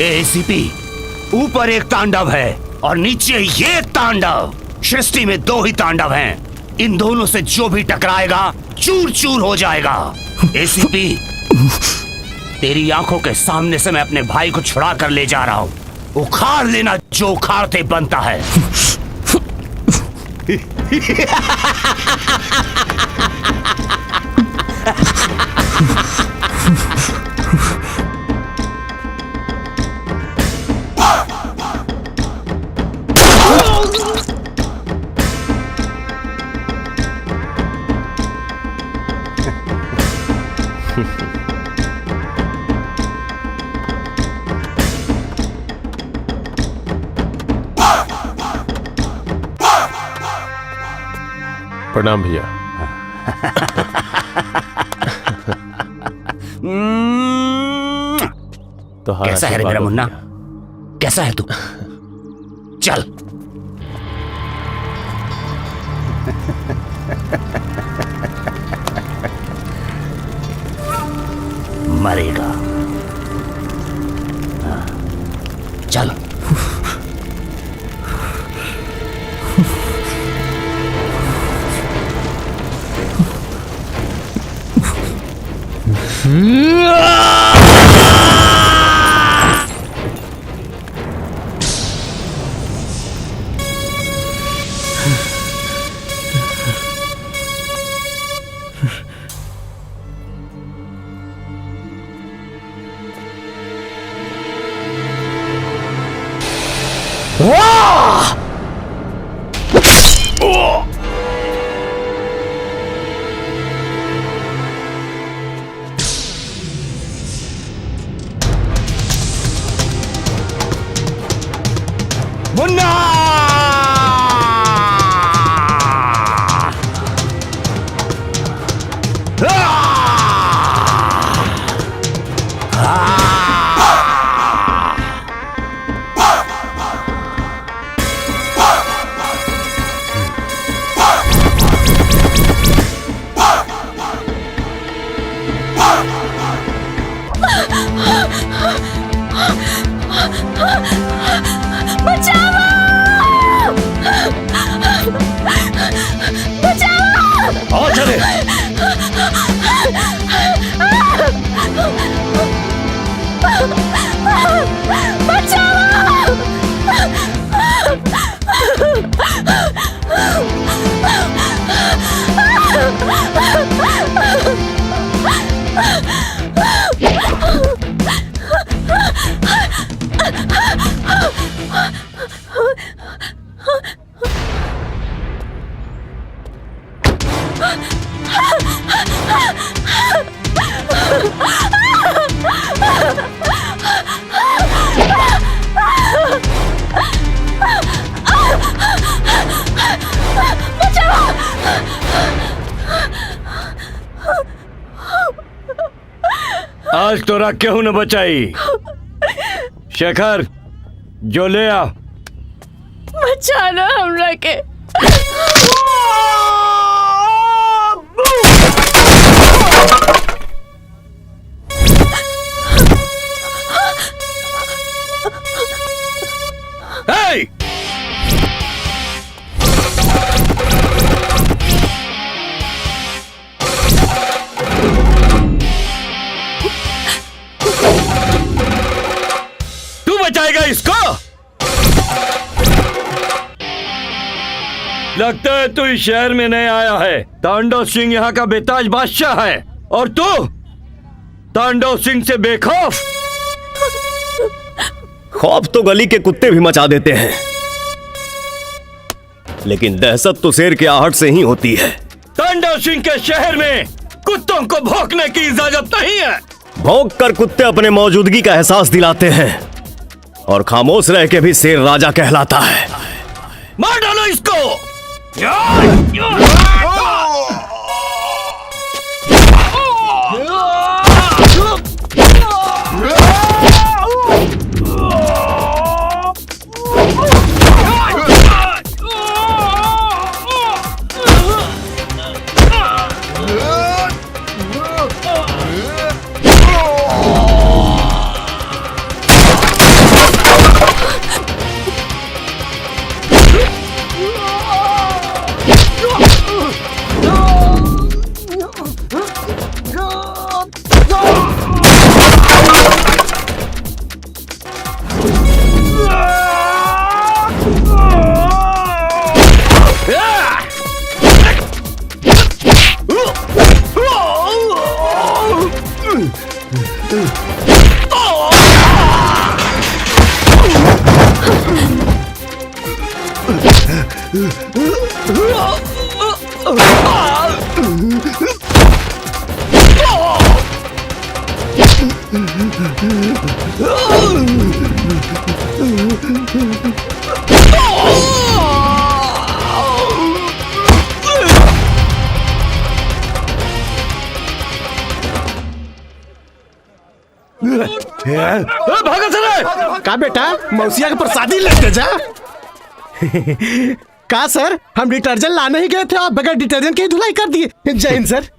ACP, ऊपर एक तांडव है और नीचे ये तांडव। सृष्टि में दो ही तांडव हैं। इन दोनों से जो भी टकराएगा चूर चूर हो जाएगा। एसीपी, तेरी आंखों के सामने से मैं अपने भाई को छुड़ा कर ले जा रहा हूं। उखाड़ लेना जो उखाड़ते बनता है। प्रणाम भैया। तो कैसा है रे मेरा मुन्ना? कैसा है तू? चल। मरेगा। चल। मुन्ना! और चले। आज तोरा क्यों न बचाई? शेखर, जो ले आ। बचाना हमरा के। Hey! तू बचाएगा इसको? लगता है तू इस शहर में नहीं आया है। तांडव सिंह यहाँ का बेताज बादशाह है और तू तांडव सिंह से बेखौफ? खौफ तो गली के कुत्ते भी मचा देते हैं, लेकिन दहशत तो शेर के आहट से ही होती है। तांडव सिंह के शहर में कुत्तों को भौंकने की इजाजत नहीं है। भौंक कर कुत्ते अपने मौजूदगी का एहसास दिलाते हैं, और खामोश रह के भी शेर राजा कहलाता है। मार डालो इसको। भागा चले। का बेटा मौसिया के प्रसादी लेते जा। का सर, हम डिटर्जेंट लाने ही गए थे और बगैर डिटर्जेंट के ही धुलाई कर दिए। जय हिंद सर।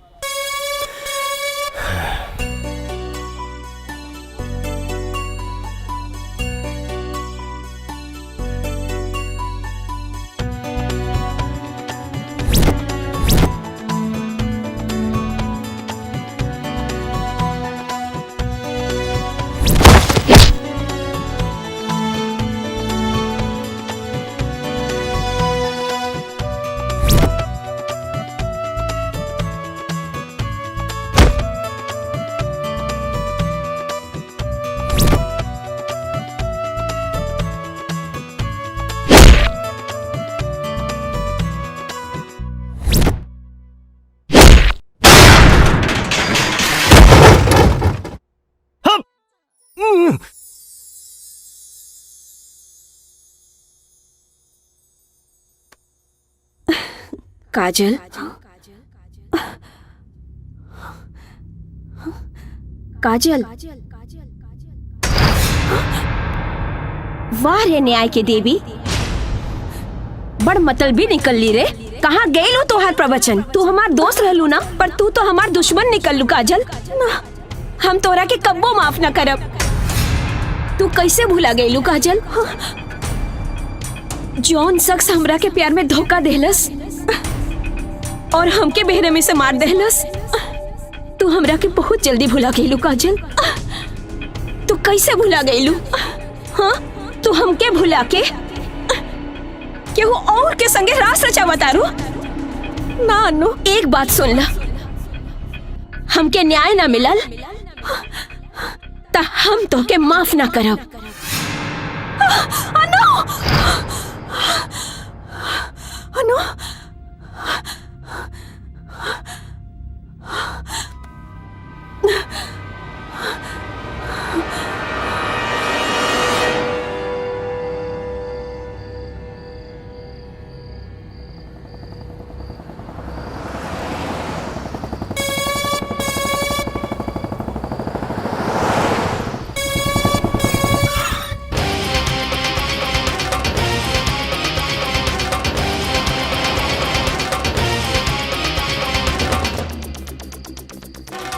काजल, काजल, वाह रे न्याय के देवी, बड़ मतलबी निकल ली रे। कहाँ गई लो तोहार प्रवचन? तू हमार दोस्त रहलू ना, पर तू तो हमार दुश्मन निकल लू काजल। हम तोरा के कब्बो माफ न करब। तू कैसे भुला गईलू काजल? जौन शख्स हमरा के प्यार में धोखा देहलस और हमके बेरहमी से मार देहलस, तू हमरा के बहुत जल्दी भुला गईलू काजल। तू कैसे भुला गईलू? हाँ, तू हमके भुला के केहू और के संगे रास रचा बतारू? ना अनु, एक बात सुन ला, हमके न्याय ना मिलल ता हम तो के माफ ना करब। अनु, अनु,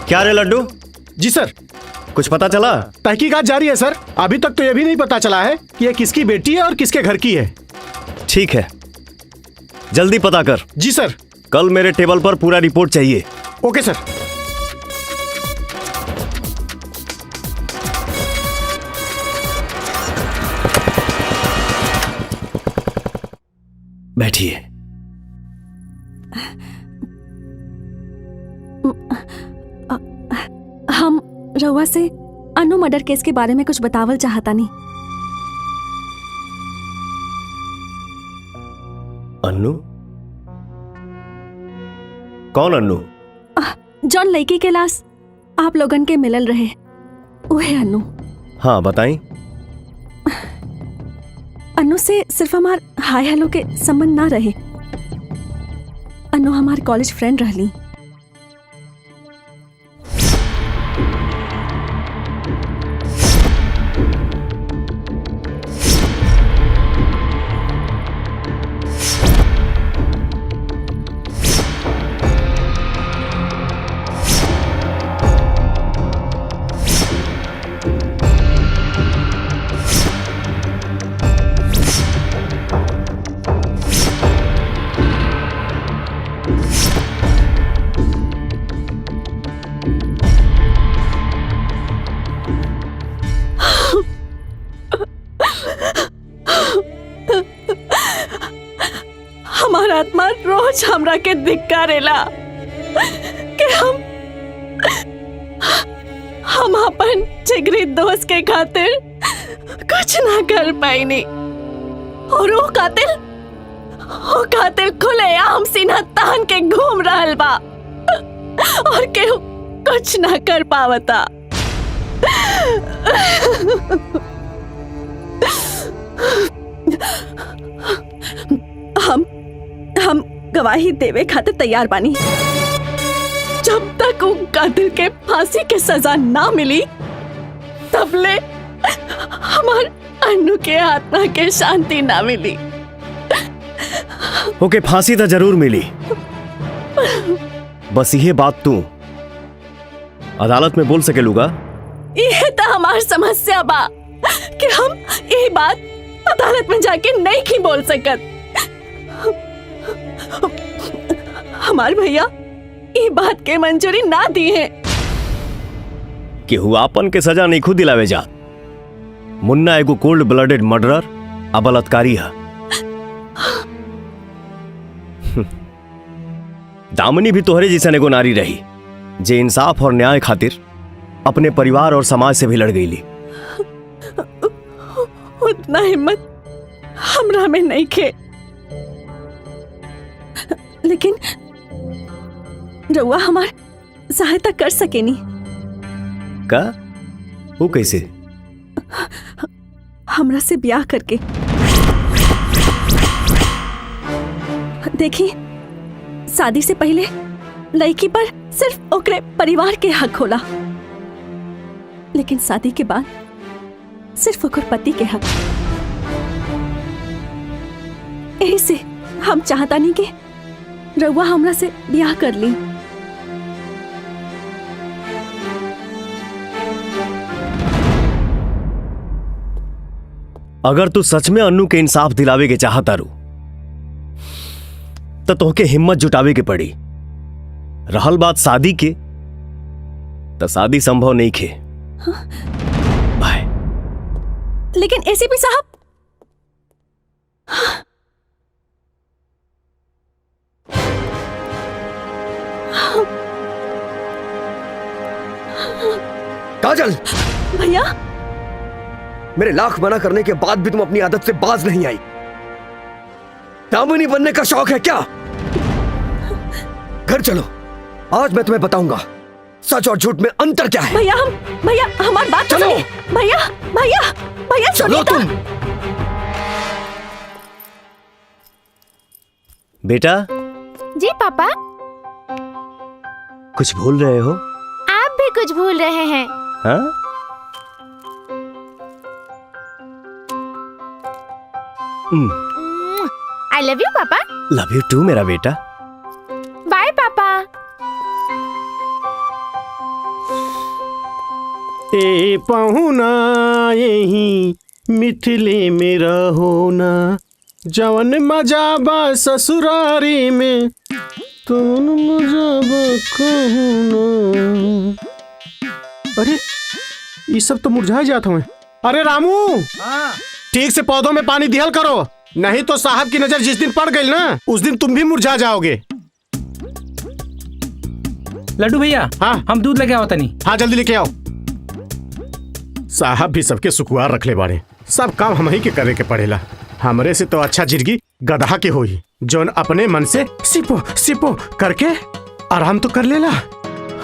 क्या रे लड्डू? जी सर। कुछ पता चला? तहकीकात जारी है सर। अभी तक तो ये भी नहीं पता चला है कि ये किसकी बेटी है और किसके घर की है। ठीक है, जल्दी पता कर। जी सर। कल मेरे टेबल पर पूरा रिपोर्ट चाहिए। Okay sir. बैठिए। हम रउआ से अनु मर्डर केस के बारे में कुछ बतावल चाहता नहीं। अन्नू? कौन अन्नू? जौन लड़की के लाश आप लोगन के मिलल रहे, वही अन्नू। हाँ बताई। अन्नू से सिर्फ हमार हाय हेलो के संबंध ना रहे। अन्नू हमार कॉलेज फ्रेंड रहली। हमारा आत्मा रोज हमरा के धिक्कारेला कि हम अपन जिगरी दोस्त के खातिर कुछ ना कर पाईनी, और वो कातिल खुलेआम सीना तान के घूम रहल बा और केहू कुछ ना कर पावता। हम गवाही देवे खातिर तैयार बानी। जब तक उन कातिल के फांसी के सजा ना मिली तब ले हमार अन्नू के आत्मा के शांति ना मिली। ओके, फांसी तो जरूर मिली, बस ये बात तू अदालत में बोल सकेलूगा? ये तो हमार समस्या बा कि हम ये बात अदालत में जाके नहीं की बोल सकत। हमार भैया ये बात के मंजूरी ना दी है कि हुआपन के सजा नहीं खुद दिलावे जा। मुन्ना एगो कोल्ड ब्लडेड मर्डरर आ बलात्कारी है। दामिनी भी तोहरे जैसा एगो नारी रही जे इंसाफ और न्याय खातिर अपने परिवार और समाज से भी लड़ गईली। उतना हिम्मत हमरा में नहीं खे, लेकिन रउआ हमार सहायता कर सकेनी। का? वो कैसे? हमरा से ब्याह करके। देखी, शादी से पहले लड़की पर सिर्फ ओकरे परिवार के हक होला, लेकिन शादी के बाद सिर्फ ओकर पति के हक। यही से हम चाहता नहीं कि रउआ हमरा से ब्याह कर ली। अगर तू सच में अन्नू के इंसाफ दिलावे के चाहता रू तो तोहके हिम्मत जुटावे के पड़ी। रहल बात शादी के, तो शादी संभव नहीं खे। बाय। लेकिन एसीपी साहब, काजल, भैया, मेरे लाख मना करने के बाद भी तुम अपनी आदत से बाज नहीं आई। दामिनी बनने का शौक है क्या? घर चलो, आज मैं तुम्हें बताऊंगा सच और झूठ में अंतर क्या है। भैया हमारी बात चलो। भैया चलो तुम। बेटा, जी पापा। कुछ भूल रहे हो? आप भी कुछ भूल रहे हैं। हाँ? आई लव यू पापा। लव यू टू मेरा बेटा। बाय पापा। ए पहुना यही मिथिले में रहोना, जवन मजा बा ससुरारी में तुम मजा बा कहूना। अरे ये सब तो मुरझा जाता हूँ। अरे रामू, ठीक से पौधों में पानी दिहल करो, नहीं तो साहब की नजर जिस दिन पड़ गई ना, उस दिन तुम भी मुरझा जाओगे। लड्डू भैया, हाँ हम दूध लेके आओ तनी। हाँ जल्दी लेके आओ। साहब भी सबके सुकुआर रखले बाड़े। सब काम हम ही के करे के पड़ेला। हमरे से तो अच्छा जिंदगी गधा के होई जोन अपने मन से सिपो सिपो करके आराम तो कर लेला।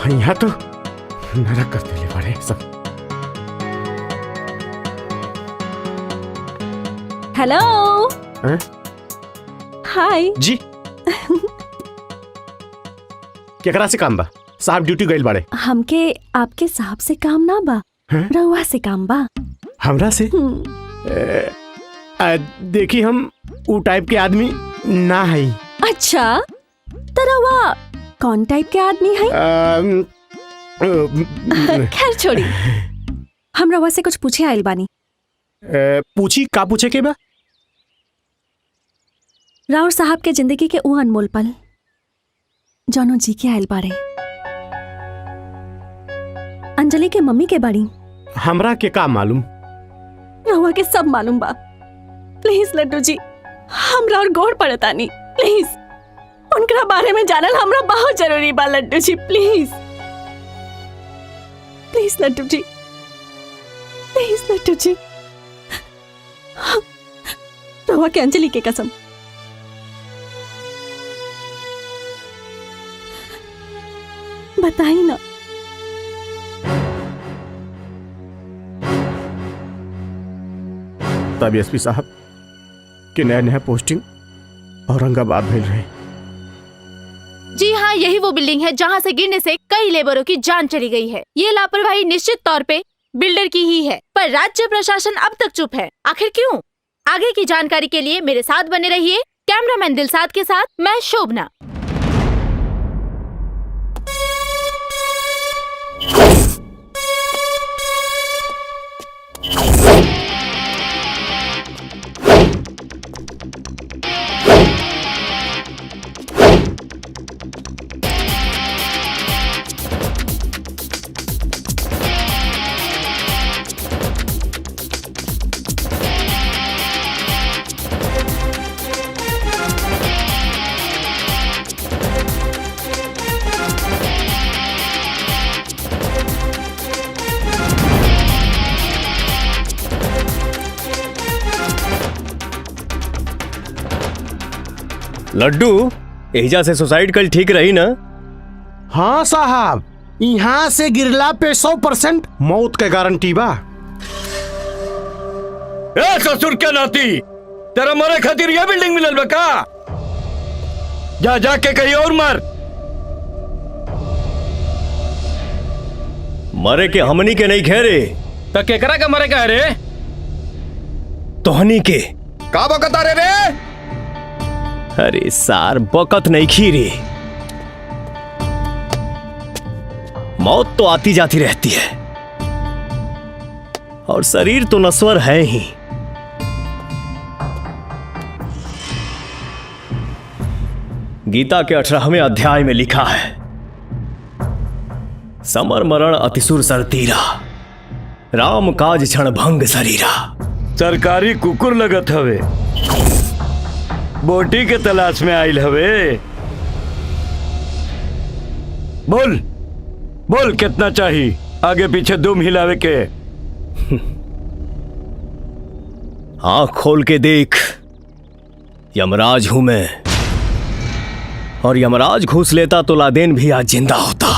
यहाँ तो नरक कर देले बाड़े सब। हेलो हैं? हाय जी केकरा से काम बा? साहब ड्यूटी गइल बाड़े। हमके आपके साहब से काम ना बा, हैं? रउआ से काम बा। हमरा से? देखी हम ऊ टाइप के आदमी ना है। अच्छा तो रउआ कौन टाइप के आदमी है? खैर छोड़ी, हम रउआ से कुछ पूछे आइल बानी। पूछी का पूछे के बा? राउर साहब के जिंदगी के ऊ अनमोल पल जौनो जी के आइल बाड़े। अंजलि के मम्मी के बाड़ी। हमरा के का मालूम? रउआ के सब मालूम बा। प्लीज लड्डू जी, हमरा और गोड़ पड़तानी, प्लीज उनकरा बारे में जानल हमरा बहुत जरूरी बा Laddu ji. Please please Laddu ji, please Laddu ji. रउआ के अंजलि के कसम, बताई ना। तब एसपी साहब के नया नया पोस्टिंग औरंगाबाद भेज रहे। जी हाँ, यही वो बिल्डिंग है जहाँ से गिरने से कई लेबरों की जान चली गई है। ये लापरवाही निश्चित तौर पे बिल्डर की ही है, पर राज्य प्रशासन अब तक चुप है। आखिर क्यों? आगे की जानकारी के लिए मेरे साथ बने रहिए। कैमरामैन दिलसाद के साथ मैं शोभना। लड्डू, एजा से सुसाइड कल ठीक रही ना? हाँ साहब, यहाँ से गिरला पे 100% मौत के गारंटी बा। ए ससुर के नाती, तेरा मरे खातिर यह बिल्डिंग मिलल बा का? जा जाके कहीं और मर। मरे के हमनी के नहीं खेरे, तो केकरा का मरे का रे? तोहनी के। का बकता रे? अरे सार बकत नहीं खीरे। मौत तो आती जाती रहती है और शरीर तो नश्वर है ही। गीता के 18वें अध्याय में लिखा है, समर मरण अतिसुर सरतीरा, राम काज क्षण भंग शरीरा। सरकारी कुकुर लगत हवे, बोटी के तलाश में आइल हवे। बोल बोल कितना चाहिए? आगे पीछे दुम हिलावे के। आंख खोल के देख, यमराज हूं मैं, और यमराज घूस लेता तो लादेन भी आज जिंदा होता।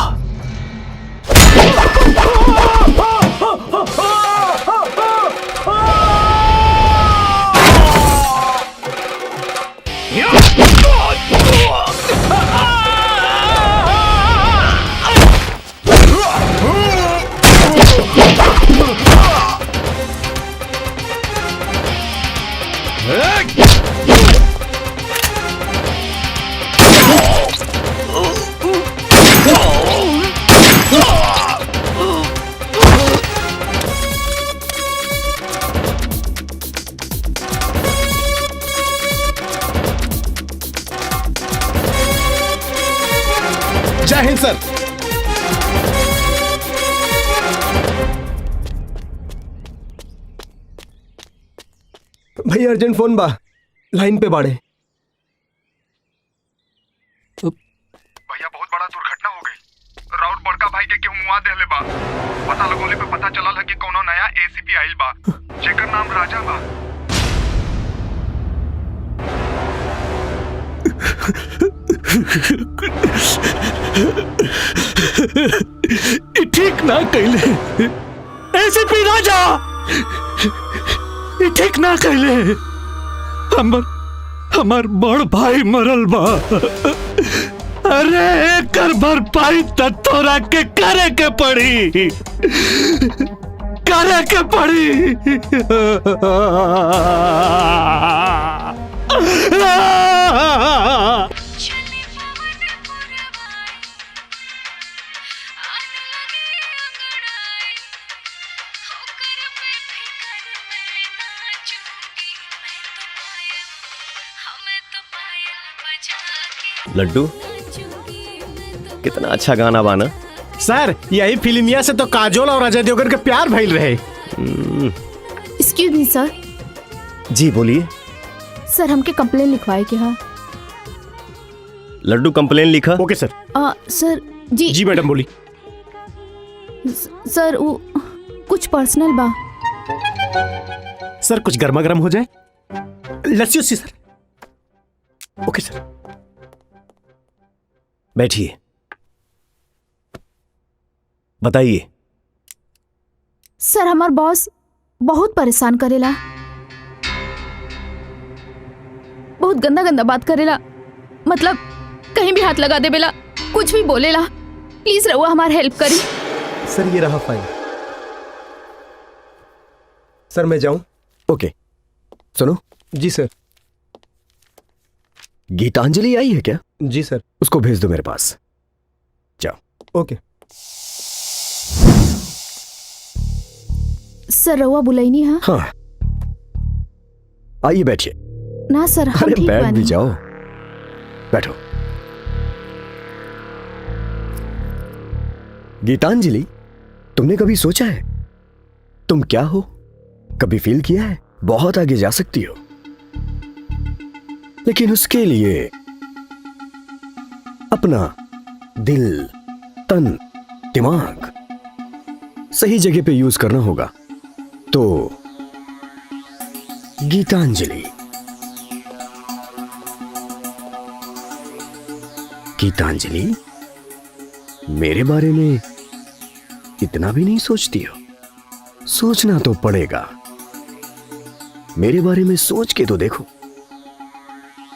जय हिंद सर। भैया अर्जेंट फोन बा, लाइन पे बाड़े। भैया बहुत बड़ा दुर्घटना हो गई। राउत बड़का भाई के केहू मुआ देले बा। पता लगोले पे पता चलल है कि कोनो नया ठीक ना कहले, ऐसे पी राजा ठीक ना कहले। हमार बड़ भाई मरल बा। अरे एकर भरपाई त तोरा के करे के पड़ी, करे के पड़ी। लड्डू, कितना अच्छा गाना बाना। सर यही फिल्मिया से तो काजोल और अजय देवगन के प्यार भइल रहे। Excuse me sir. जी बोलिए। सर हमके कंप्लेन लिखवाए के हाँ। लड्डू कंप्लेन लिखा। Okay sir. सर जी। जी मैडम बोली। सर वो कुछ पर्सनल बा। सर कुछ गर्मा गर्म हो जाए, लस्सी उस्सी सर। Okay sir. बैठिए, बताइए। सर हमार बॉस बहुत परेशान करेला, बहुत गंदा गंदा बात करेला, मतलब कहीं भी हाथ लगा देवेला, कुछ भी बोलेला। प्लीज रहुआ हमार हेल्प करी। सर ये रहा फाइल। सर मैं जाऊं? ओके सुनो। जी सर। गीतांजलि आई है क्या? जी सर। उसको भेज दो मेरे पास। जाओ। ओके। सर रहुआ बुलाइनी है? हाँ आइए बैठिए। ना सर हम अरे ठीक बैठ बानी। भी जाओ, बैठो। गीतांजलि, तुमने कभी सोचा है तुम क्या हो? कभी फील किया है बहुत आगे जा सकती हो, लेकिन उसके लिए अपना दिल, तन, दिमाग सही जगह पे यूज करना होगा। तो गीतांजलि, गीतांजलि मेरे बारे में इतना भी नहीं सोचती हो? सोचना तो पड़ेगा। मेरे बारे में सोच के तो देखो,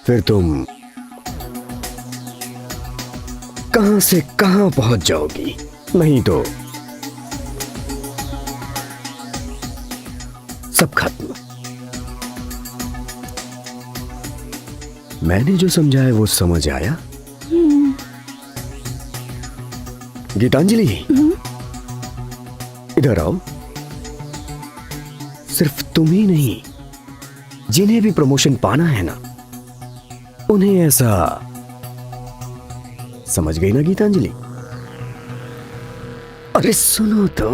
फिर तुम कहां से कहां पहुंच जाओगी। नहीं तो सब खत्म। मैंने जो समझाया वो समझ आया? गीतांजलि इधर आओ। सिर्फ तुम ही नहीं, जिन्हें भी प्रमोशन पाना है ना, उन्हें ऐसा समझ गई ना गीतांजलि? अरे सुनो तो।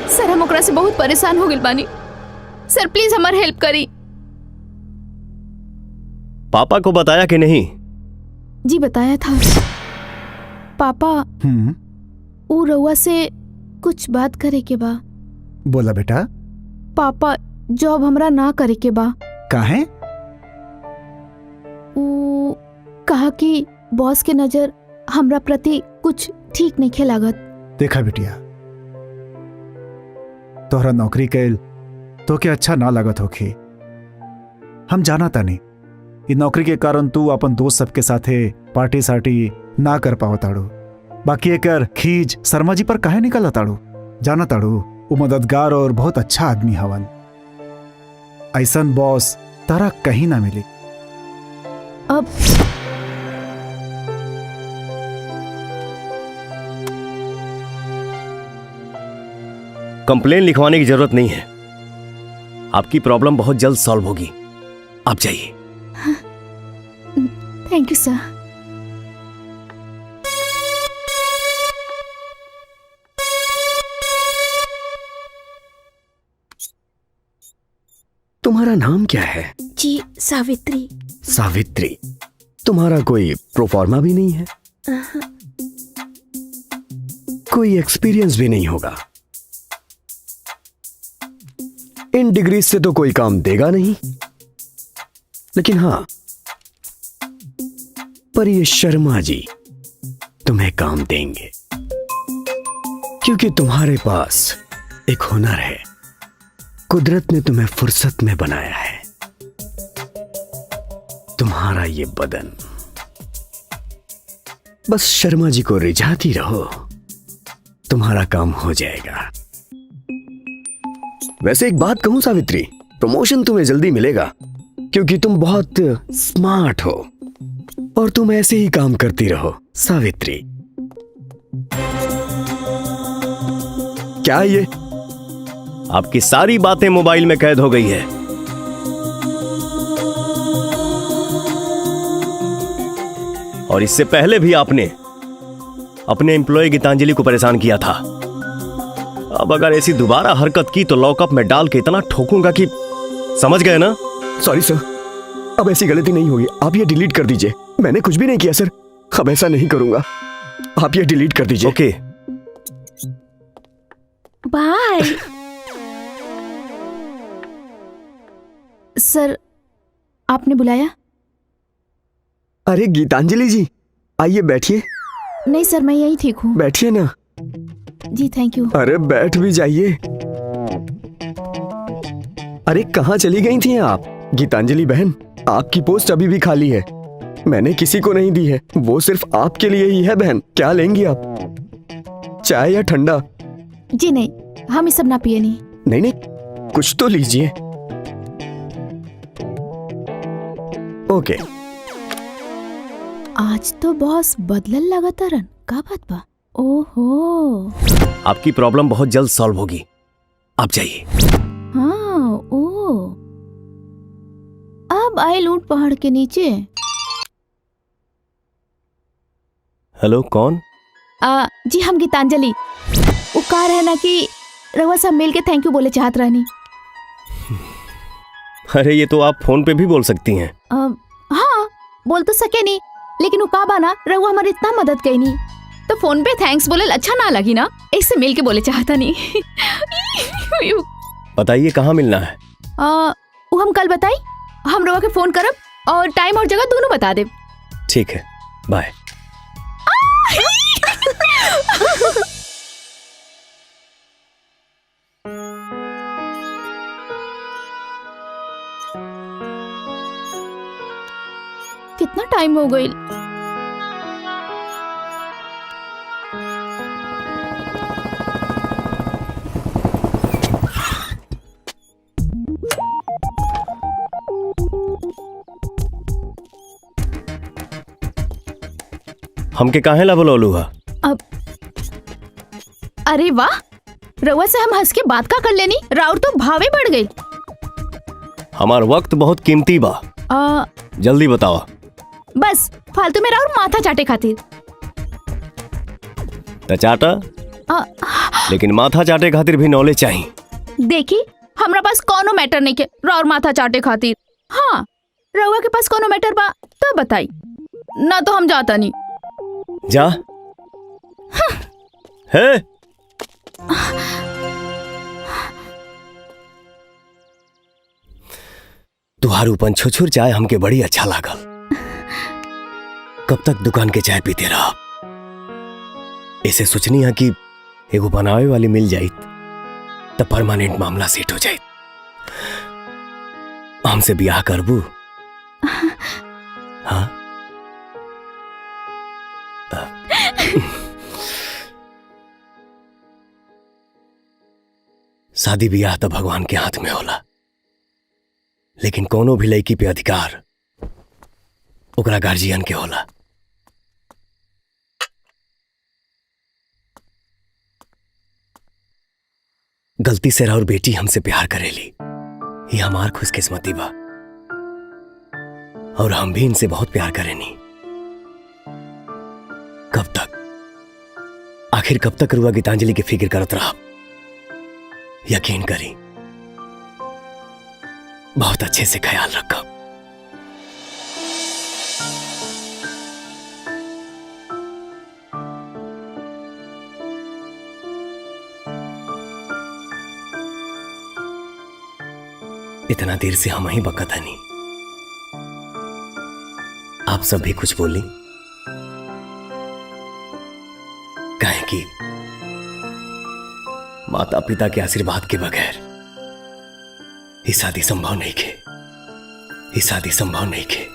सर हम ओकरा से बहुत परेशान हो गइल बानी। सर प्लीज हमार हेल्प करी। पापा को बताया कि नहीं? जी बताया था। पापा ऊ रउआ से कुछ बात करे के बा। बोला बेटा। पापा जॉब हमरा ना करे के बा। काहे? ऊ कहा कि बॉस के नजर हमरा प्रति कुछ ठीक नहीं लागत। देखा बिटिया, तोहरा नौकरी कैल तो के अच्छा ना लागत होखी। हम जाना तानी ये नौकरी के कारण तू अपन दोस्त सबके साथे पार्टी सार्टी ना कर पाओ ताड़ू। बाकी एकर खीज शर्मा जी पर काहे निकला ताड़ू? जाना ताड़ू वो मददगार और बहुत अच्छा आदमी हवन। ऐसन बॉस तारा कहीं ना मिली। अब कंप्लेन लिखवाने की जरूरत नहीं है। आपकी प्रॉब्लम बहुत जल्द सॉल्व होगी। आप जाइए। Thank you sir. तुम्हारा नाम क्या है? जी सावित्री। सावित्री। तुम्हारा कोई प्रोफार्मा भी नहीं है? कोई एक्सपीरियंस भी नहीं होगा? इन डिग्री से तो कोई काम देगा नहीं। लेकिन हां, पर ये शर्मा जी तुम्हें काम देंगे, क्योंकि तुम्हारे पास एक हुनर है। कुदरत ने तुम्हें फुर्सत में बनाया है। तुम्हारा ये बदन, बस शर्मा जी को रिझाती रहो, तुम्हारा काम हो जाएगा। वैसे एक बात कहूं सावित्री, प्रमोशन तुम्हें जल्दी मिलेगा, क्योंकि तुम बहुत स्मार्ट हो और तुम ऐसे ही काम करती रहो सावित्री। क्या ये? आपकी सारी बातें मोबाइल में कैद हो गई है। और इससे पहले भी आपने अपने एम्प्लॉय गीतांजलि को परेशान किया था। अब अगर ऐसी दोबारा हरकत की तो लॉकअप में डाल के इतना ठोकूंगा कि समझ गए ना? सॉरी सर, अब ऐसी गलती नहीं होगी। आप ये डिलीट कर दीजिए। मैंने कुछ भी नहीं किया सर, अब ऐसा नहीं करूंगा। आप ये डिलीट कर दीजिए। Okay bye. सर, आपने बुलाया? अरे गीतांजलि जी, आइए बैठिए। नहीं सर, मैं यही ठीक हूँ। बैठिए ना। जी थैंक यू। अरे बैठ भी जाइए। अरे कहाँ चली गई थी आप? गीतांजलि बहन, आपकी पोस्ट अभी भी खाली है। मैंने किसी को नहीं दी है, वो सिर्फ आपके लिए ही है बहन। क्या लेंगी आप, चाय या ठंडा? जी नहीं, हम ये सब ना पिए नहीं। नहीं नहीं, कुछ तो लीजिए। ओके। आज तो बॉस बदलल लगा तरन, का बात बा? ओहो, आपकी प्रॉब्लम बहुत जल्द सॉल्व होगी, आप जाइए। हाँ, ओ अब आए लूट पहाड़ के नीचे। हेलो, कौन? जी हम गीतांजलि। वो कह रहे ना कि रवा सब मिल के थैंक यू बोले चाहत रहनी। अरे ये तो आप फोन पे भी बोल सकती हैं। हाँ, बोल तो सके नहीं, लेकिन वो का बाना रवा हमारी इतना मदद कही नहीं, तो फोन पे थैंक्स बोले अच्छा ना लगी ना, इससे मिल के बोले चाहता नहीं। बताइए कहाँ मिलना है? वो हम कल बताई, हम रवा के फोन करब और टाइम और जगह दोनों बता दे। ठीक है, बाय। कितना टाइम हो गई? हमके काहे ला बोलौलू हा? अब अरे वाह, रवा से हम हंस के बात का कर लेनी, राउर तो भावे बढ़ गई। हमार वक्त बहुत कीमती बा, जल्दी बताओ। बस फालतू में राउर माथा चाटे खातिर। त चाटा, लेकिन माथा चाटे खातिर भी नॉलेज चाहिए। देखी, हमरा पास कोनो मैटर नहीं के राउर माथा चाटे खातिर। हाँ, रवा के पास कोनो मैटर बा तो बताई, ना तो हम जाता नहीं। जा। है तुहार उपन छुछुर चाय हमके बड़ी अच्छा लागल। कब तक दुकान के चाय पीते रहा? ऐसे सोचनी है कि एगो बनावे वाली मिल जाई तो परमानेंट मामला सेट हो जाए। हमसे ब्याह करबू? हाँ? शादी ब्याह तो भगवान के हाथ में होला, लेकिन कोनो भी लड़की पे अधिकार ओकरा गार्जियन के होला। गलती से राउर बेटी हमसे प्यार करेली, ये हमार खुशकिस्मती बा, और हम भी इनसे बहुत प्यार करेनी। कब तक, आखिर कब तक रुआ गीतांजलि की फिक्र करत रहा? यकीन करी, बहुत अच्छे से ख्याल रखा। इतना देर से हम ही बकता नहीं, आप सब भी कुछ बोली। काहे कि माता पिता के आशीर्वाद के बगैर ये शादी संभव नहीं खे, ये शादी संभव नहीं खे।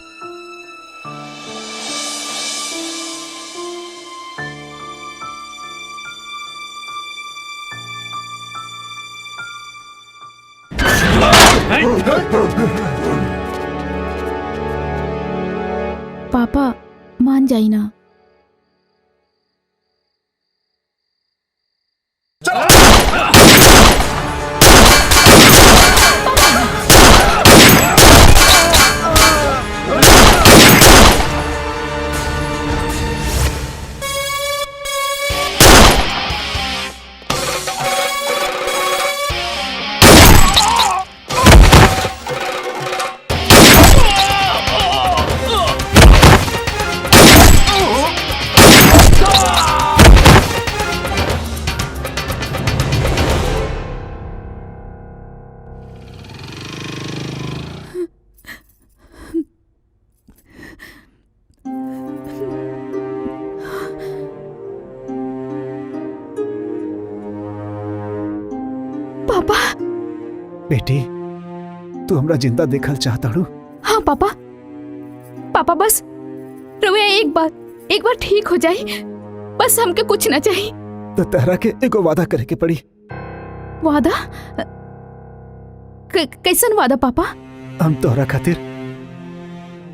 पापा मान जाई ना। पापा। बेटी, तू हमरा जिंदा देखल चाहता हूँ? हाँ पापा, पापा बस रउआ एक बार ठीक हो जाई, बस हमके कुछ ना चाहिए। तो तेरा के एगो वादा करे के पड़ी। वादा? कैसन वादा पापा? हम तोहरा खातिर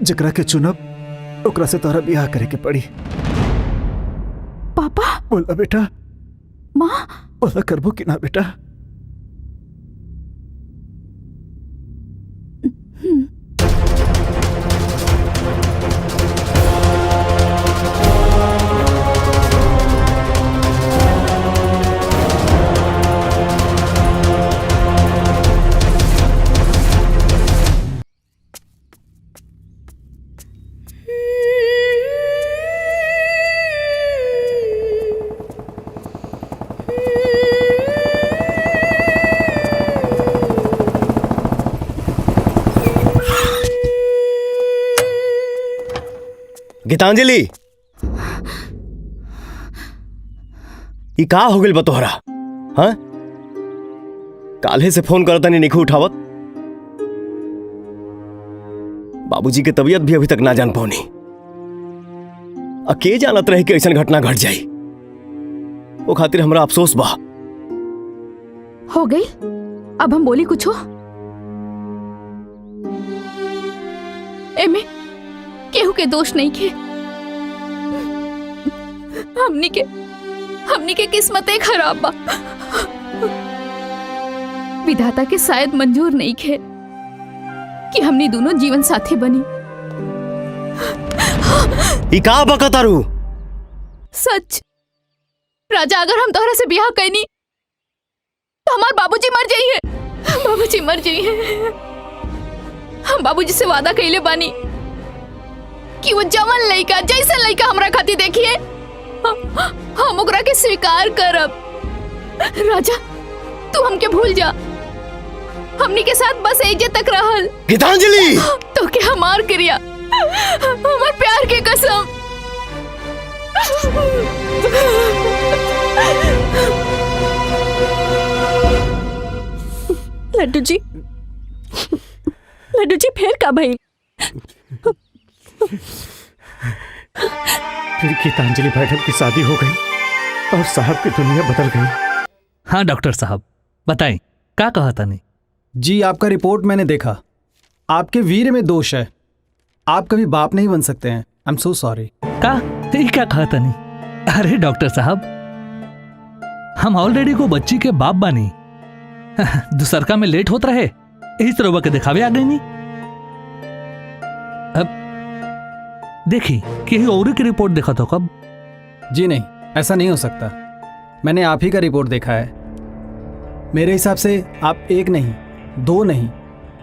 जकरा के चुनब ओकरा से तोहरा ब्याह करे के पड़ी। पापा। बोला बेटा। माँ। बोला करबो कि ना बेटा? गीतांजलि, ये का हो गइल बा तोहरा? हाँ, काल्हे से फोन करता नहीं निखू उठावत। बाबूजी के तबीयत भी अभी तक ना जान पाऊनी। अके जानत रहे कि ऐसा घटना घट जाई। वो खातिर हमरा अफसोस बा। हो गई, अब हम बोली कुछ हो? एमे केहू के दोष नहीं खे। हमनी के किस्मतें खराब बा। विधाता के शायद मंजूर नहीं खे कि हमनी दोनों जीवन साथी बनी। ई का बकतारू? सच राजा, अगर हम तोहरा से ब्याह कैनी तो हमार बाबूजी मर जाइए। बाबूजी मर जाइए। हम बाबूजी से वादा कैले बानी कि वो जवन लड़का जैसा लड़का हमरा खातिर देखिए हम ओकरा के स्वीकार करब। राजा, तू हमके भूल जा। हमनी के साथ बस एजे तक रहल। गीतांजलि, तो के हमार क्रिया, हमार प्यार के कसम। लड्डू जी, लड्डू जी फिर का भाई? फिर गीतांजलि मैडम की शादी हो गई और साहब की दुनिया बदल गई। हाँ डॉक्टर साहब, बताएं क्या कहा था? नहीं जी, आपका रिपोर्ट मैंने देखा। आपके वीर में दोष है। आप कभी बाप नहीं बन सकते हैं। I am so sorry. क्या कहा था? नहीं अरे डॉक्टर साहब, हम ऑलरेडी को बच्ची के बाप बानी। दूसरका में लेट होता रहे, यही तरह के दिखावे आ गई। नहीं अब देखी कि और की रिपोर्ट देखा तो कब? जी नहीं, ऐसा नहीं हो सकता। मैंने आप ही का रिपोर्ट देखा है। मेरे हिसाब से आप एक नहीं, दो नहीं,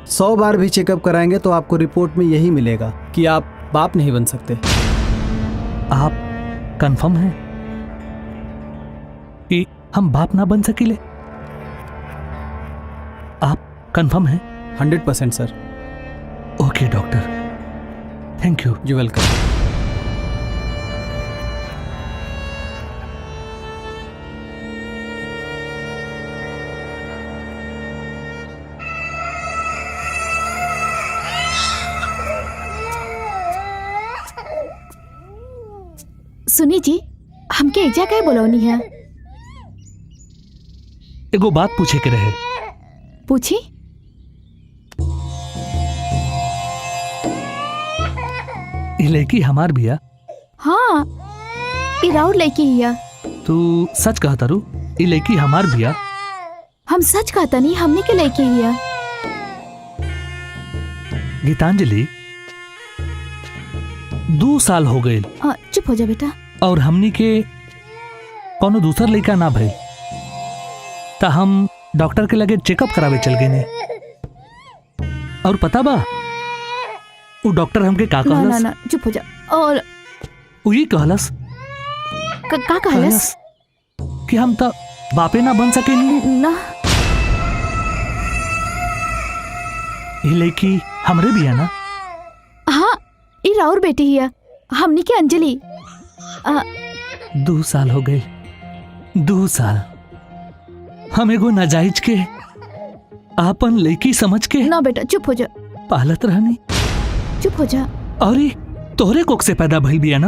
100 बार भी चेकअप कराएंगे तो आपको रिपोर्ट में यही मिलेगा कि आप बाप नहीं बन सकते। आप कंफर्म हैं कि हम बाप ना बन सकीले? आप कंफर्म हैं? 100% sir. Okay doctor, thank you. You welcome. सुनी जी, हमके एजा कहे बोलौनी है? एगो बात पूछे के रहे। पूछी। ये लड़की हमार बिया? हाँ, ई राउर लड़की हिया। तू सच कहा तारू? ये लड़की हमार बिया? हम सच कहता नहीं, हमने के लड़की हिया। गीतांजलि, 2 साल हो गए हाँ, चुप हो जा बेटा। और हमनी के कोनो दूसर लड़का ना भइल, ता हम डॉक्टर के लगे चेकअप करावे चल गए ने। और पता बा वो डॉक्टर हमके का ना ना कहलस? ना, चुप हो जा। और वो ये कहलस का कहलस? कि हम तो बापे ना बन सके ना। ये लड़की हमरे भी है ना? हाँ, ई राउर बेटी हिया, हमनी के अंजलि। 2 साल हो गए, 2 साल हम एगो नाजायज के आपन लड़की समझ के ना बेटा, चुप हो जा। पालत रहनी। चुप हो जा। और तोहरे कोख से पैदा भइल बिया ना?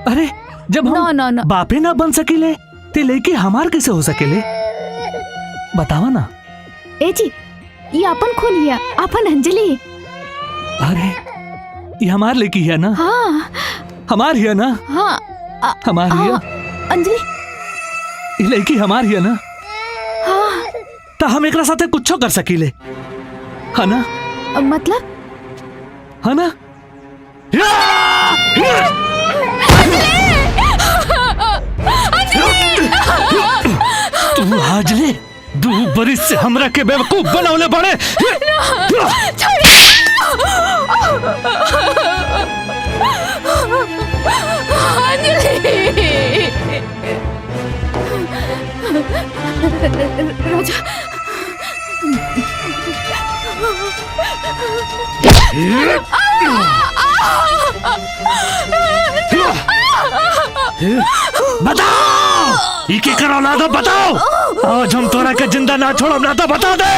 अरे जब हम ना। बापे ना बन सकीले ते लड़की हमार कैसे हो सकेले? बतावा ना। ए जी, ये अपन खून हिया, अपन अंजलि। अरे ये हमार लड़की है ना? हाँ। हमार हिया ना? हाँ। हमार हिया। अंजलि, ये लड़की हमार हिया ना? हाँ। ता हम एकरा साथे कुछो कर सकीले, है ना? मतलब? है ना? तू हाजले 2 बरिस से हमरा के बेवकूफ बनौले बड़े। राजा, बताओ, ये करो ना तो बताओ। आज हम तोरा के जिंदा ना छोड़ो ना तो बता दे।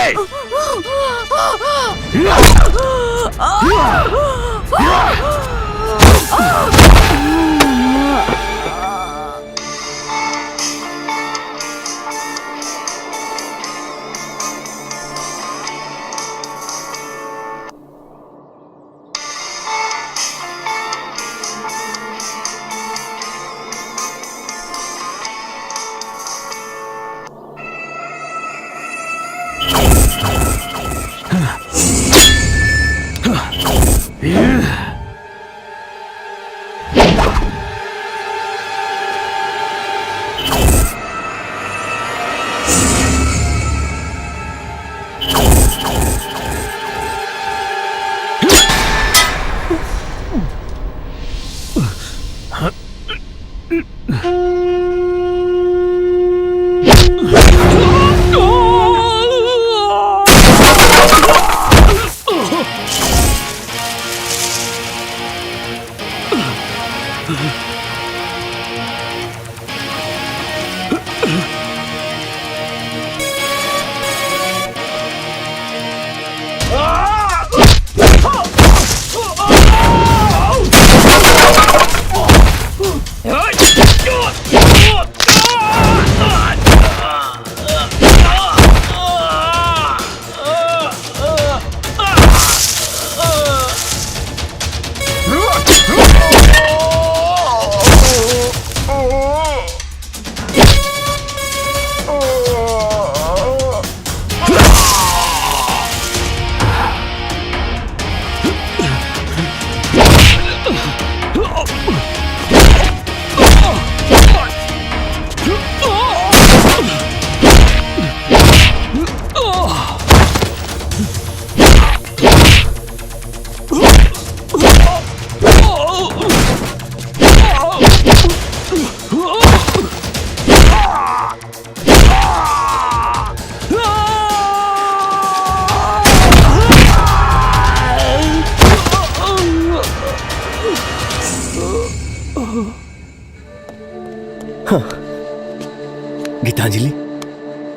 गीतांजलि,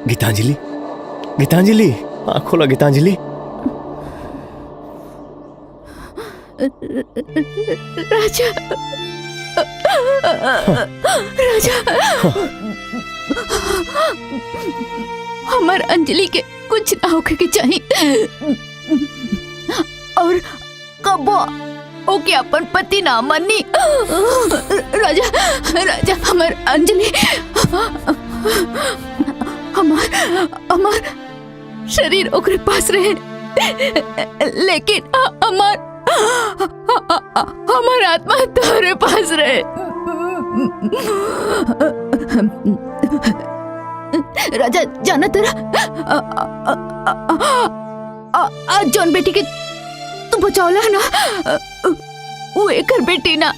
गीतांजलि, गीतांजलि, आँख खोला गीतांजलि। राजा, राजा, हमार अंजलि के कुछ ना होके के चाहिए और कबो ओके अपन पति ना मनी। राजा, राजा, हमार अंजलि, हमार शरीर ओकरे पास रहे, लेकिन हमार आत्मा तोहरे पास रहे। राजा, जाना तेरा आज जौन बेटी के तू बचावला है ना, वो एकर बेटी ना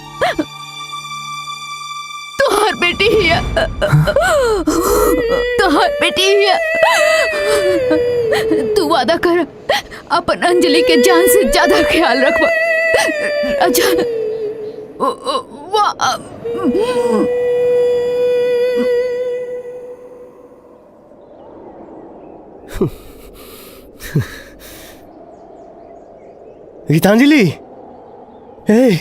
तोहर बेटी ही है, तोहर बेटी ही है। तू वादा कर अपन अंजलि के जान से ज्यादा ख्याल रखबा। राजा, गीतांजलि, ए,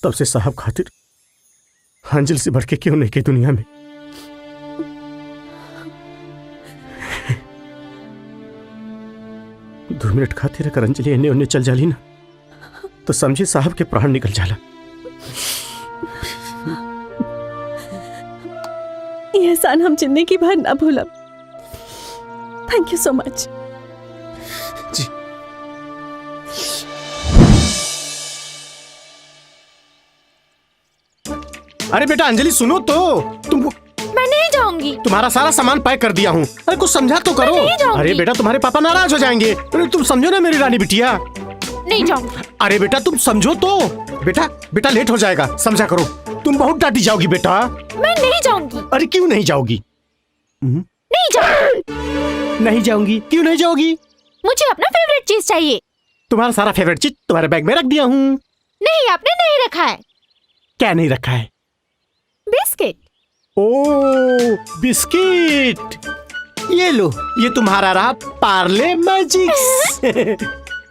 तब से साहब खातिर अंजलि से बढ़ के क्यों नहीं की दुनिया में। दो मिनट खातिर अगर अंजलि इन्हें उन्हें चल जाली ना तो समझे साहब के प्राण निकल जाला। ये एहसान हम जिंदगी भर ना भूलब। Thank you so much. जी, अरे बेटा अंजलि सुनो तो, तुम मैं नहीं जाऊंगी। तुम्हारा सारा सामान पैक कर दिया हूँ। अरे कुछ समझा तो करो। अरे बेटा तुम्हारे पापा नाराज हो जाएंगे। अरे तुम समझो ना मेरी रानी बिटिया। नहीं जाऊंगी। अरे बेटा तुम समझो तो। बेटा बेटा लेट हो जाएगा, समझा करो। तुम बहुत डांटी जाओगी बेटा। मैं नहीं जाऊंगी। अरे क्यों नहीं जाओगी? नहीं जाऊंगी। नहीं जाऊंगी? क्यों नहीं जाओगी? मुझे अपना फेवरेट चीज चाहिए। तुम्हारा सारा फेवरेट चीज तुम्हारे बैग में रख दिया हूँ। नहीं, आपने नहीं रखा है। क्या नहीं रखा है? बिस्किट। ओ बिस्किट, ये लो, ये तुम्हारा रहा पार्ले मैजिक्स।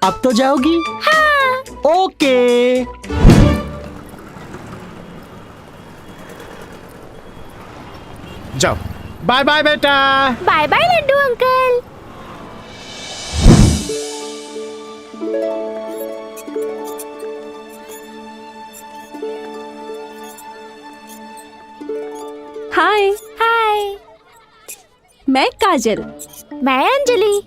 अब तो जाओगी? हाँ। ओके। जाओ। बाय बाय बेटा। Bye bye Laddu uncle. Hi. Hi. मैं काजल। मैं अंजलि।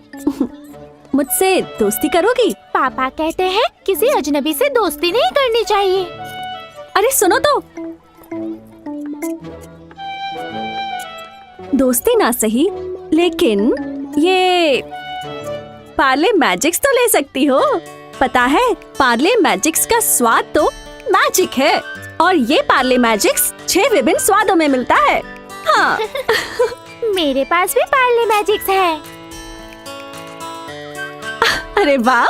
मुझसे दोस्ती करोगी? पापा कहते हैं किसी अजनबी से दोस्ती नहीं करनी चाहिए। अरे सुनो तो, दोस्ती ना सही, लेकिन ये पार्ले मैजिक्स तो ले सकती हो। पता है, पार्ले मैजिक्स का स्वाद तो मैजिक है, और ये पार्ले मैजिक्स 6 विभिन्न स्वादों में मिलता है। हाँ। मेरे पास भी पार्ले मैजिक्स है। अरे वाह।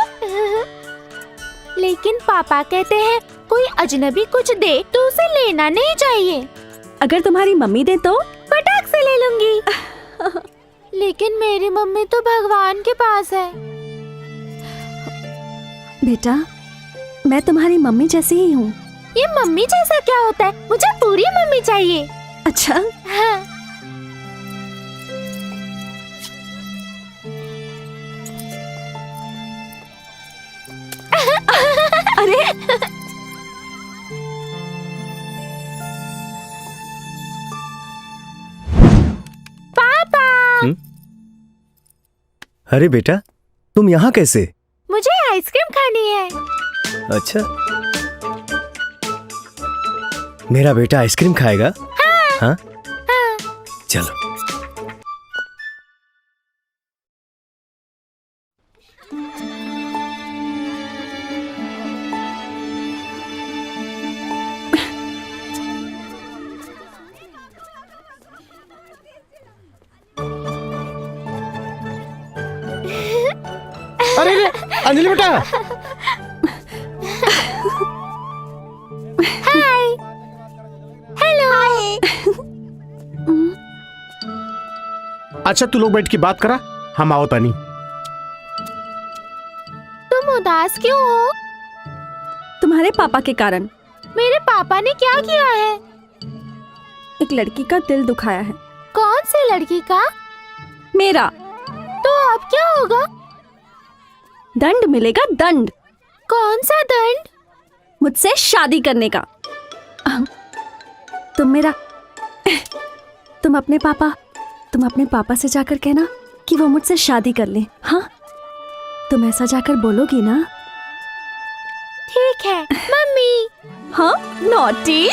लेकिन पापा कहते हैं कोई अजनबी कुछ दे तो उसे लेना नहीं चाहिए। अगर तुम्हारी मम्मी दे तो? फटाक से ले लूंगी। लेकिन मेरी मम्मी तो भगवान के पास है। बेटा, मैं तुम्हारी मम्मी जैसी ही हूँ। ये मम्मी जैसा क्या होता है? मुझे पूरी मम्मी चाहिए। अच्छा। हाँ। अरे पापा। अरे बेटा तुम यहाँ कैसे? मुझे आइसक्रीम खानी है। अच्छा, मेरा बेटा आइसक्रीम खाएगा? हाँ? चलो। अरे रे, अंजलि बेटा। हाय। हेलो। अच्छा तू लोग बैठ के बात करा, हम आओ तानी। तुम उदास क्यों हो? तुम्हारे पापा के कारण। मेरे पापा ने क्या किया है? एक लड़की का दिल दुखाया है। कौन सी लड़की का? मेरा। तो अब क्या होगा? दंड मिलेगा, दंड। कौन सा दंड? मुझसे शादी करने का। तुम अपने पापा से जाकर कहना कि वो मुझसे शादी कर ले। हाँ, तुम ऐसा जाकर बोलोगी ना? ठीक है मम्मी। हाँ, नॉटी।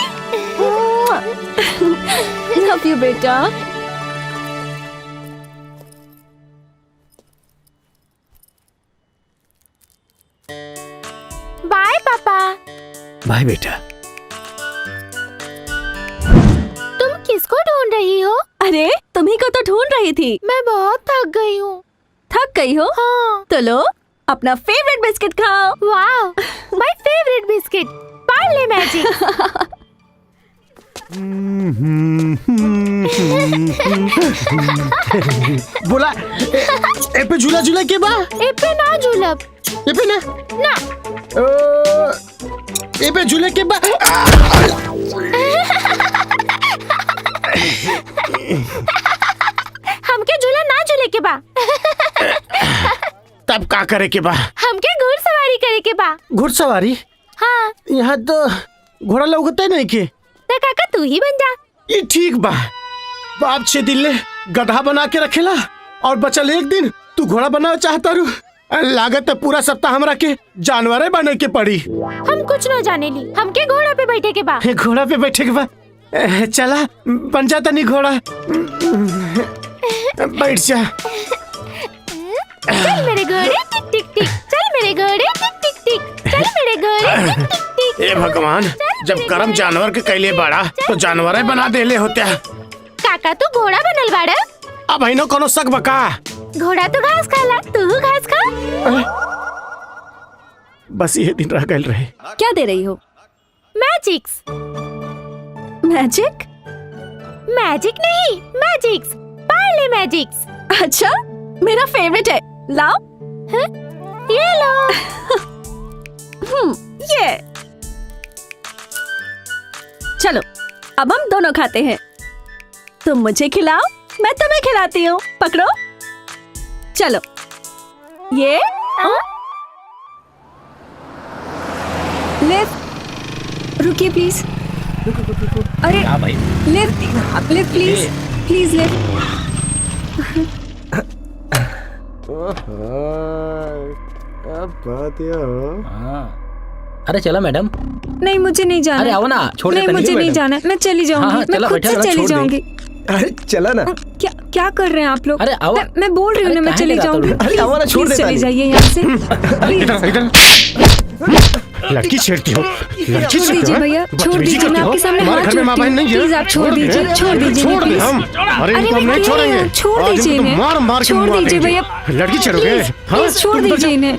लव यू बेटा। बाय पापा। बाय बेटा। तुम किसको ढूंढ रही हो? अरे तुम्ही को तो ढूंढ रही थी। मैं बहुत थक गई हूँ। थक गई हो? हाँ। तो लो अपना फेवरेट बिस्किट खाओ। वाह, my favourite biscuit, Parle magic. बोला ए पे झूला झूला के बा? ए पे ना झूलब। ए पे ना? ना। ए पे झूले के बा? हमके झूला ना झूले के बा। तब का करे के बा? हमके घुड़सवारी करे के बा। घुड़सवारी? हाँ। यहाँ तो घोड़ा लौकता नहीं के। तो काका तू ही बन जा। ये ठीक बा। बाप 6 दिन ले गधा बना के रखेला और बचल एक दिन तू घोड़ा बनाना चाहता रू। लागत है पूरा सप्ताह हमरा के जानवरे बने के पड़ी। हम कुछ न जाने ली, हमके घोड़ा पे बैठे के बा। घोड़ा पे बैठे के बा? चला बन जा तनी घोड़ा। बैठ जा। चल मेरे घोड़े टिक टिक टिक, चल मेरे घोड़े टिक टिक टिक, चल मेरे घोड़े टिक टिक टिक। ए भगवान, जब कर्म जानवर के कैले बड़ा तो जानवर बना देले होते। काका तू घोड़ा बनल बाड़ा? अब है नो कोनो शक बका। घोड़ा तो घास खाला, तू घास खा। बस ये दिन रह गए रहे। क्या दे रही हो? मैजिक्स। मैजिक? मैजिक नहीं, मैजिक्स, पार्ले मैजिक्स। अच्छा, मेरा फेवरेट है। लाओ। हाँ? ये लो। ये। चलो अब हम दोनों खाते हैं। तुम मुझे खिलाओ, मैं तुम्हें खिलाती हूँ। पकड़ो। चलो। ये लिफ्ट। रुकिए प्लीज। अरे lift, lift please, please lift. अरे चला मैडम। नहीं मुझे नहीं जाना। अरे आओ ना, छोड़ नहीं मुझे नहीं जाना, मैं चली जाऊंगी। मैं खुद से चली जाऊंगी। अरे चला ना। क्या कर रहे हैं आप लोग? अरे आओ। मैं बोल रही हूँ ना, मैं चली जाऊंगी। अरे आओ ना, छोड़ दे। चली जाइए यहाँ से। लड़की छेड़ती हो? लड़की छोड़ दीजिए भैया, छोड़ दीजिए। मैं आपके सामने हाथ जोड़ती हूँ, प्लीज आप छोड़ दीजिए, छोड़ दीजिए प्लीज। अरे इनको हम नहीं छोड़ेंगे। छोड़ दीजिए इन्हें, मार मार के छोड़ दीजिए भैया। लड़की छेड़ोगे? प्लीज छोड़ दीजिए इन्हें।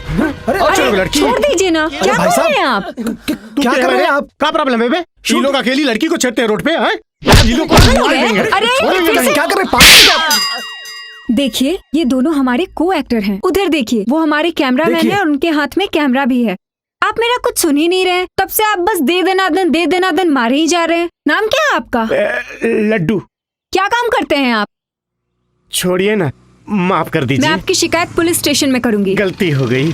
लड़की छोड़ दीजिए ना। क्या कर रहे हैं आप? क्या कर रहे हैं आप? क्या प्रॉब्लम है बे? ये लोग अकेली लड़की को छेड़ते हैं रोड पे? हैं? ये लोग क्या कर रहे? देखिए ये दोनों हमारे को एक्टर हैं। उधर देखिए, वो हमारे कैमरामैन है और उनके हाथ में कैमरा भी है। आप मेरा कुछ सुन ही नहीं रहे, तब से आप बस दे देना दन मारे ही जा रहे हैं। नाम क्या है आपका? लड्डू। क्या काम करते हैं आप? छोड़िए ना, माफ कर दीजिए। मैं आपकी शिकायत पुलिस स्टेशन में करूंगी। गलती हो गई।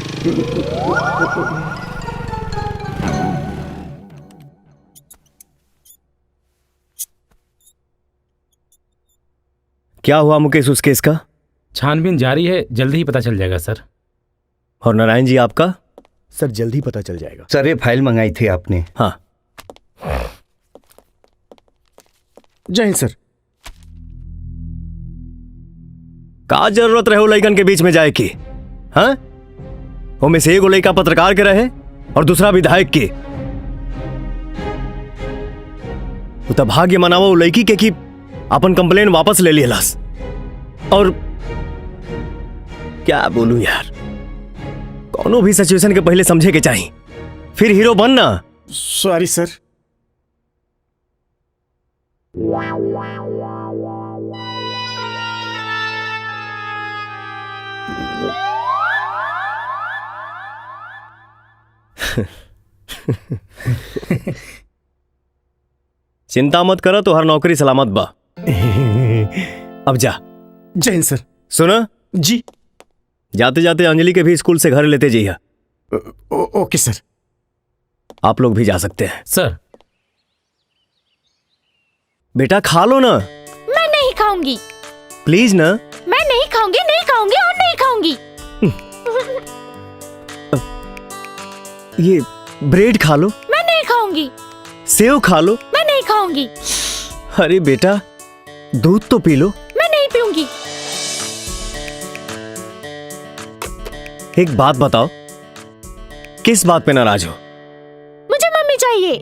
क्या हुआ मुकेश उस केस का? छानबीन जारी है, जल्दी ही पता चल जाएगा सर। और नारायण जी आपका? सर जल्दी पता चल जाएगा। सर ये फाइल मंगाई थी आपने। हाँ। जय हिंद सर। का जरूरत रहे लइकन के बीच में जाए की? हाँ, में से एगो लइका पत्रकार के रहे और दूसरा विधायक के। तो भाग्य मनावा वो लड़की के कि अपन कंप्लेन वापस ले लियलस। और क्या बोलूं यार, कोनो भी सिचुएशन के पहले समझे के चाहिए, फिर हीरो बनना। Sorry sir. चिंता मत करो, तो हर नौकरी सलामत बा। अब जा। जय हिंद सर। सुना जी। जाते जाते अंजलि के भी स्कूल से घर लेते जाइए। Okay sir. आप लोग भी जा सकते हैं। सर बेटा खा लो ना। मैं नहीं खाऊंगी। प्लीज ना। मैं नहीं खाऊंगी, नहीं खाऊंगी और नहीं खाऊंगी। ये ब्रेड खा लो। मैं नहीं खाऊंगी। सेव खा लो। मैं नहीं खाऊंगी। अरे बेटा दूध तो पी लो। मैं नहीं पीऊंगी। एक बात बताओ, किस बात पे नाराज हो? मुझे मम्मी चाहिए।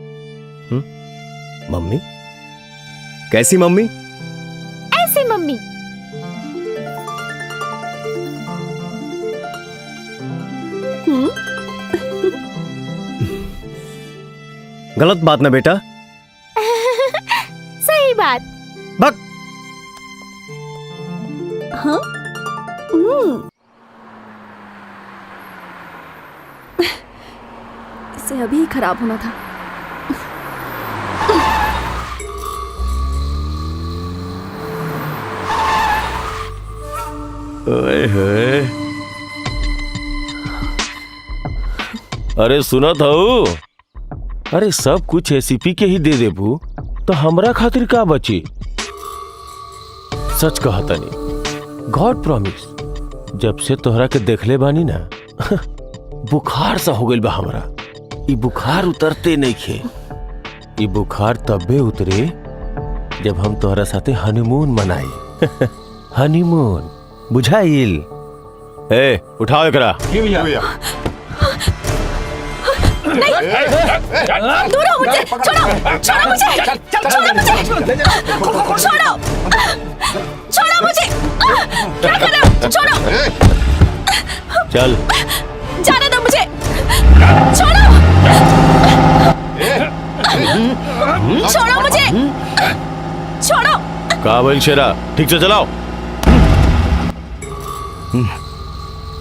मम्मी? कैसी मम्मी? ऐसी मम्मी। गलत बात ना बेटा। सही बात। बक। हाँ? इसे अभी ही खराब होना था। ओए होए। अरे सुना था वो? अरे सब कुछ एसीपी के ही दे देबू तो हमरा खातिर का बची? सच कहता नहीं, गॉड प्रॉमिस, जब से तोहरा के देखले बानी ना बुखार सा हो गइल बा हमरा। ई बुखार उतरते नहीं खे। ई बुखार तबे उतरे जब हम तोहरा साथे हनीमून मनाई। हनीमून बुझाइल? ए उठाओ एकरा। दूर हो मुझे, छोड़ो, छोड़ो मुझे, छोड़ो मुझे, छोड़ो, छोड़ो मुझे, क्या कर रहे हो? छोड़ो, चल जाने दो मुझे, छोड़ो, छोड़ो मुझे, छोड़ो। काबिल शेरा, ठीक से चलाओ।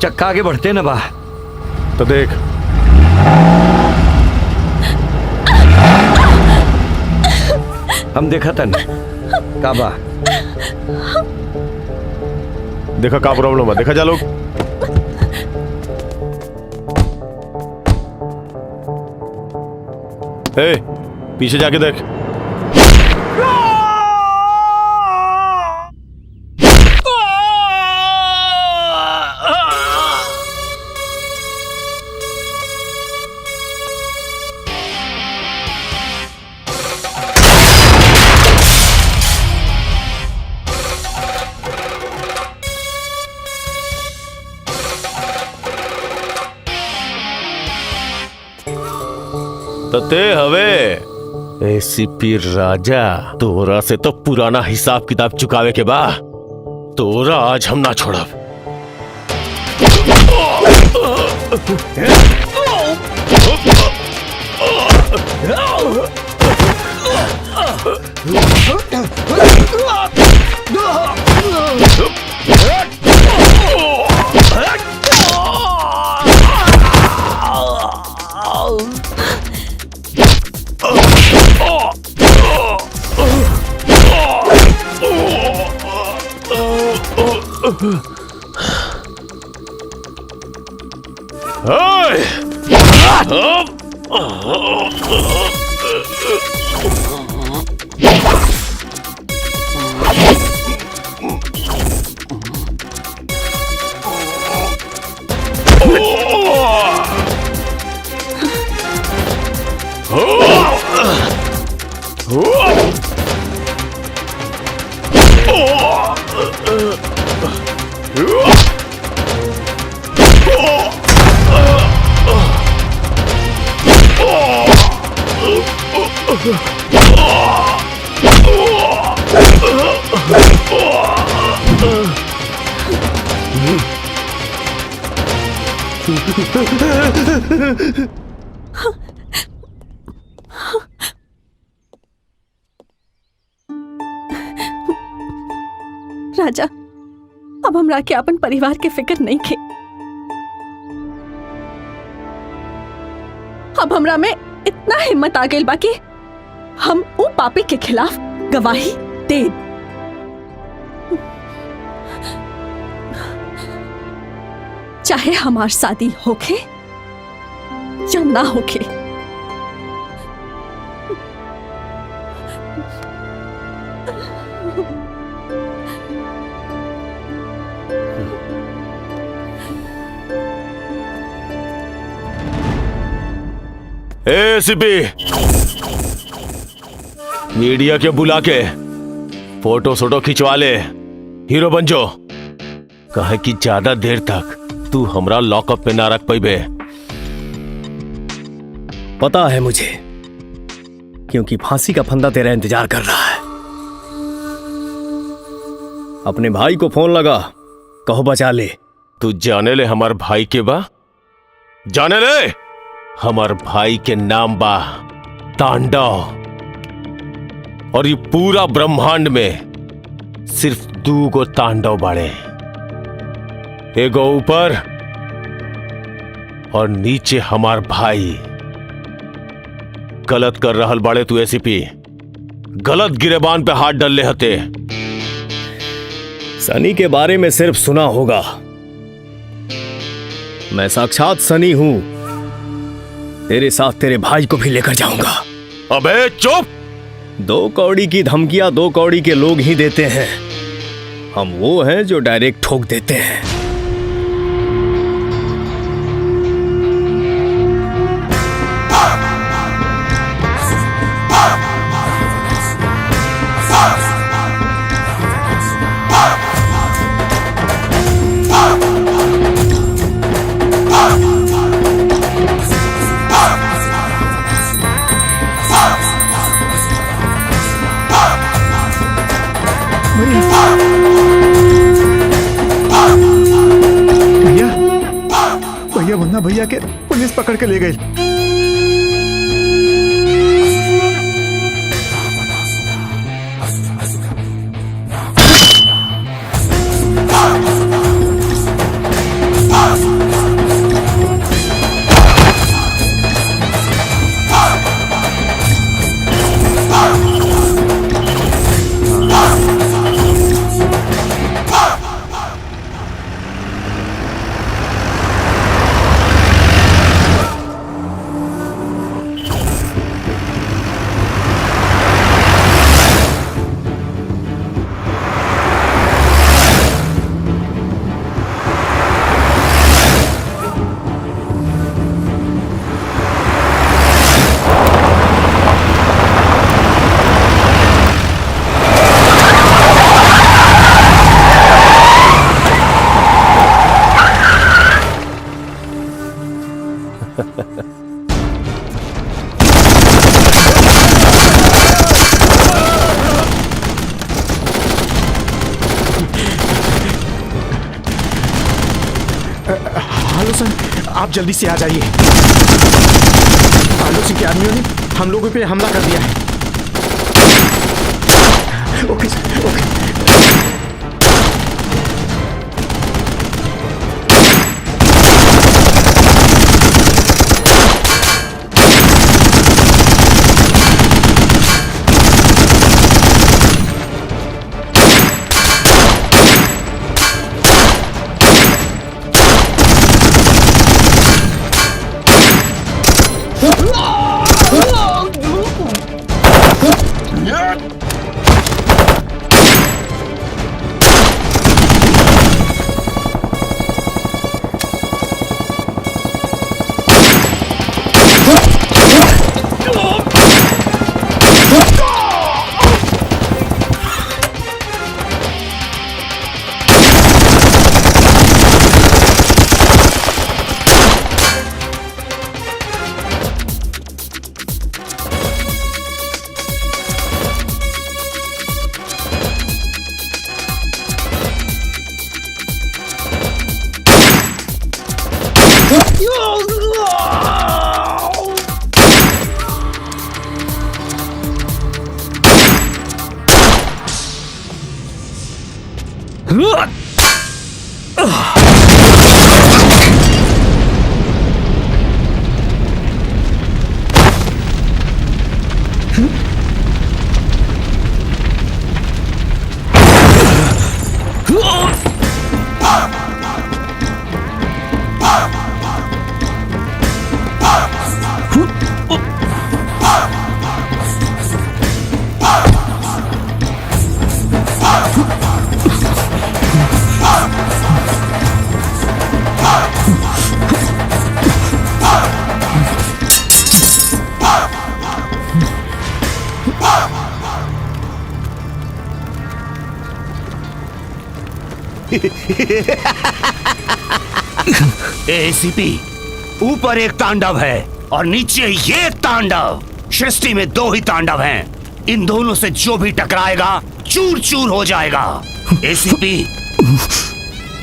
चक्का आगे बढ़ते ना बा। तो देख हम देखा था का बा। देखा का प्रॉब्लम है, देखा जा लोग। ए, पीछे जाके देख। ते हवे एसीपी राजा, तोरा से तो पुराना हिसाब किताब चुकावे के बा। तोरा आज हम ना छोड़ब। राजा, अब हमरा के अपन परिवार के फिक्र नहीं खे। अब हमरा में इतना हिम्मत आ गई बाकी हम वो पापी के खिलाफ गवाही दे। चाहे हमार शादी होके या ना होके। एसीपी, मीडिया के बुला के फोटो सोटो खिंचवा ले, हीरो बन जो। कहे कि ज्यादा देर तक तू हमरा लॉकअप पे ना रख पाइबे। पता है मुझे, क्योंकि फांसी का फंदा तेरा इंतजार कर रहा है। अपने भाई को फोन लगा, कहो बचा ले। तू जाने ले हमार भाई के बा? जाने ले हमार भाई के नाम बा तांडव। और ये पूरा ब्रह्मांड में सिर्फ 2 गो तांडव बाड़े, एगो ऊपर और नीचे हमार भाई। गलत कर रहल बाड़े तू एसीपी, गलत गिरेबान पे हाथ डाल ले हते। सनी के बारे में सिर्फ सुना होगा, मैं साक्षात सनी हूं। तेरे साथ तेरे भाई को भी लेकर जाऊंगा। अबे चुप! 2 कौड़ी की धमकियां 2 कौड़ी के लोग ही देते हैं। हम वो हैं जो डायरेक्ट ठोक देते हैं। भैया मुन्ना भैया के पुलिस पकड़ के ले गई। हेलो सर, आप जल्दी से आ जाइए। आलू सिंह के आदमियों ने हम लोगों पे हमला कर दिया है। Okay sir, okay. एसीपी, ऊपर एक तांडव है और नीचे ये तांडव। सृष्टि में दो ही तांडव हैं। इन दोनों से जो भी टकराएगा चूर चूर हो जाएगा। एसीपी,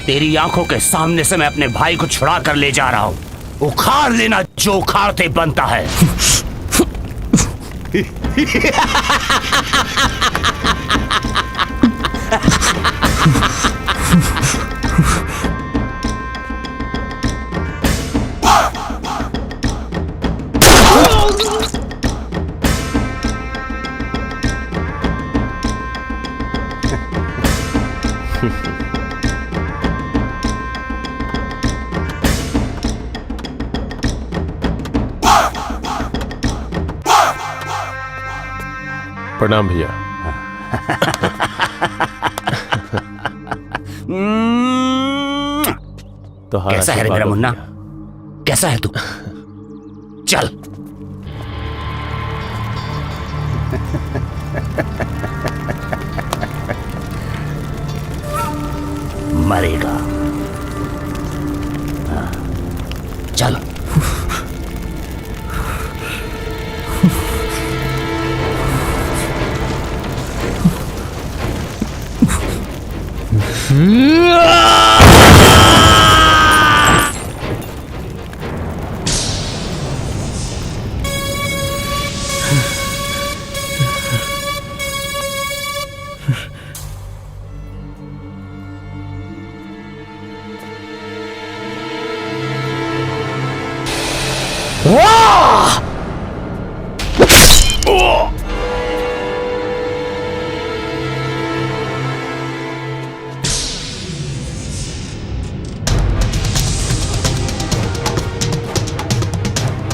तेरी आंखों के सामने से मैं अपने भाई को छुड़ा कर ले जा रहा हूं। उखाड़ लेना जो उखाड़ते बनता है। प्रणाम भैया। तो कैसा है रे मेरा मुन्ना? कैसा है तू? चल। मरेगा। चल।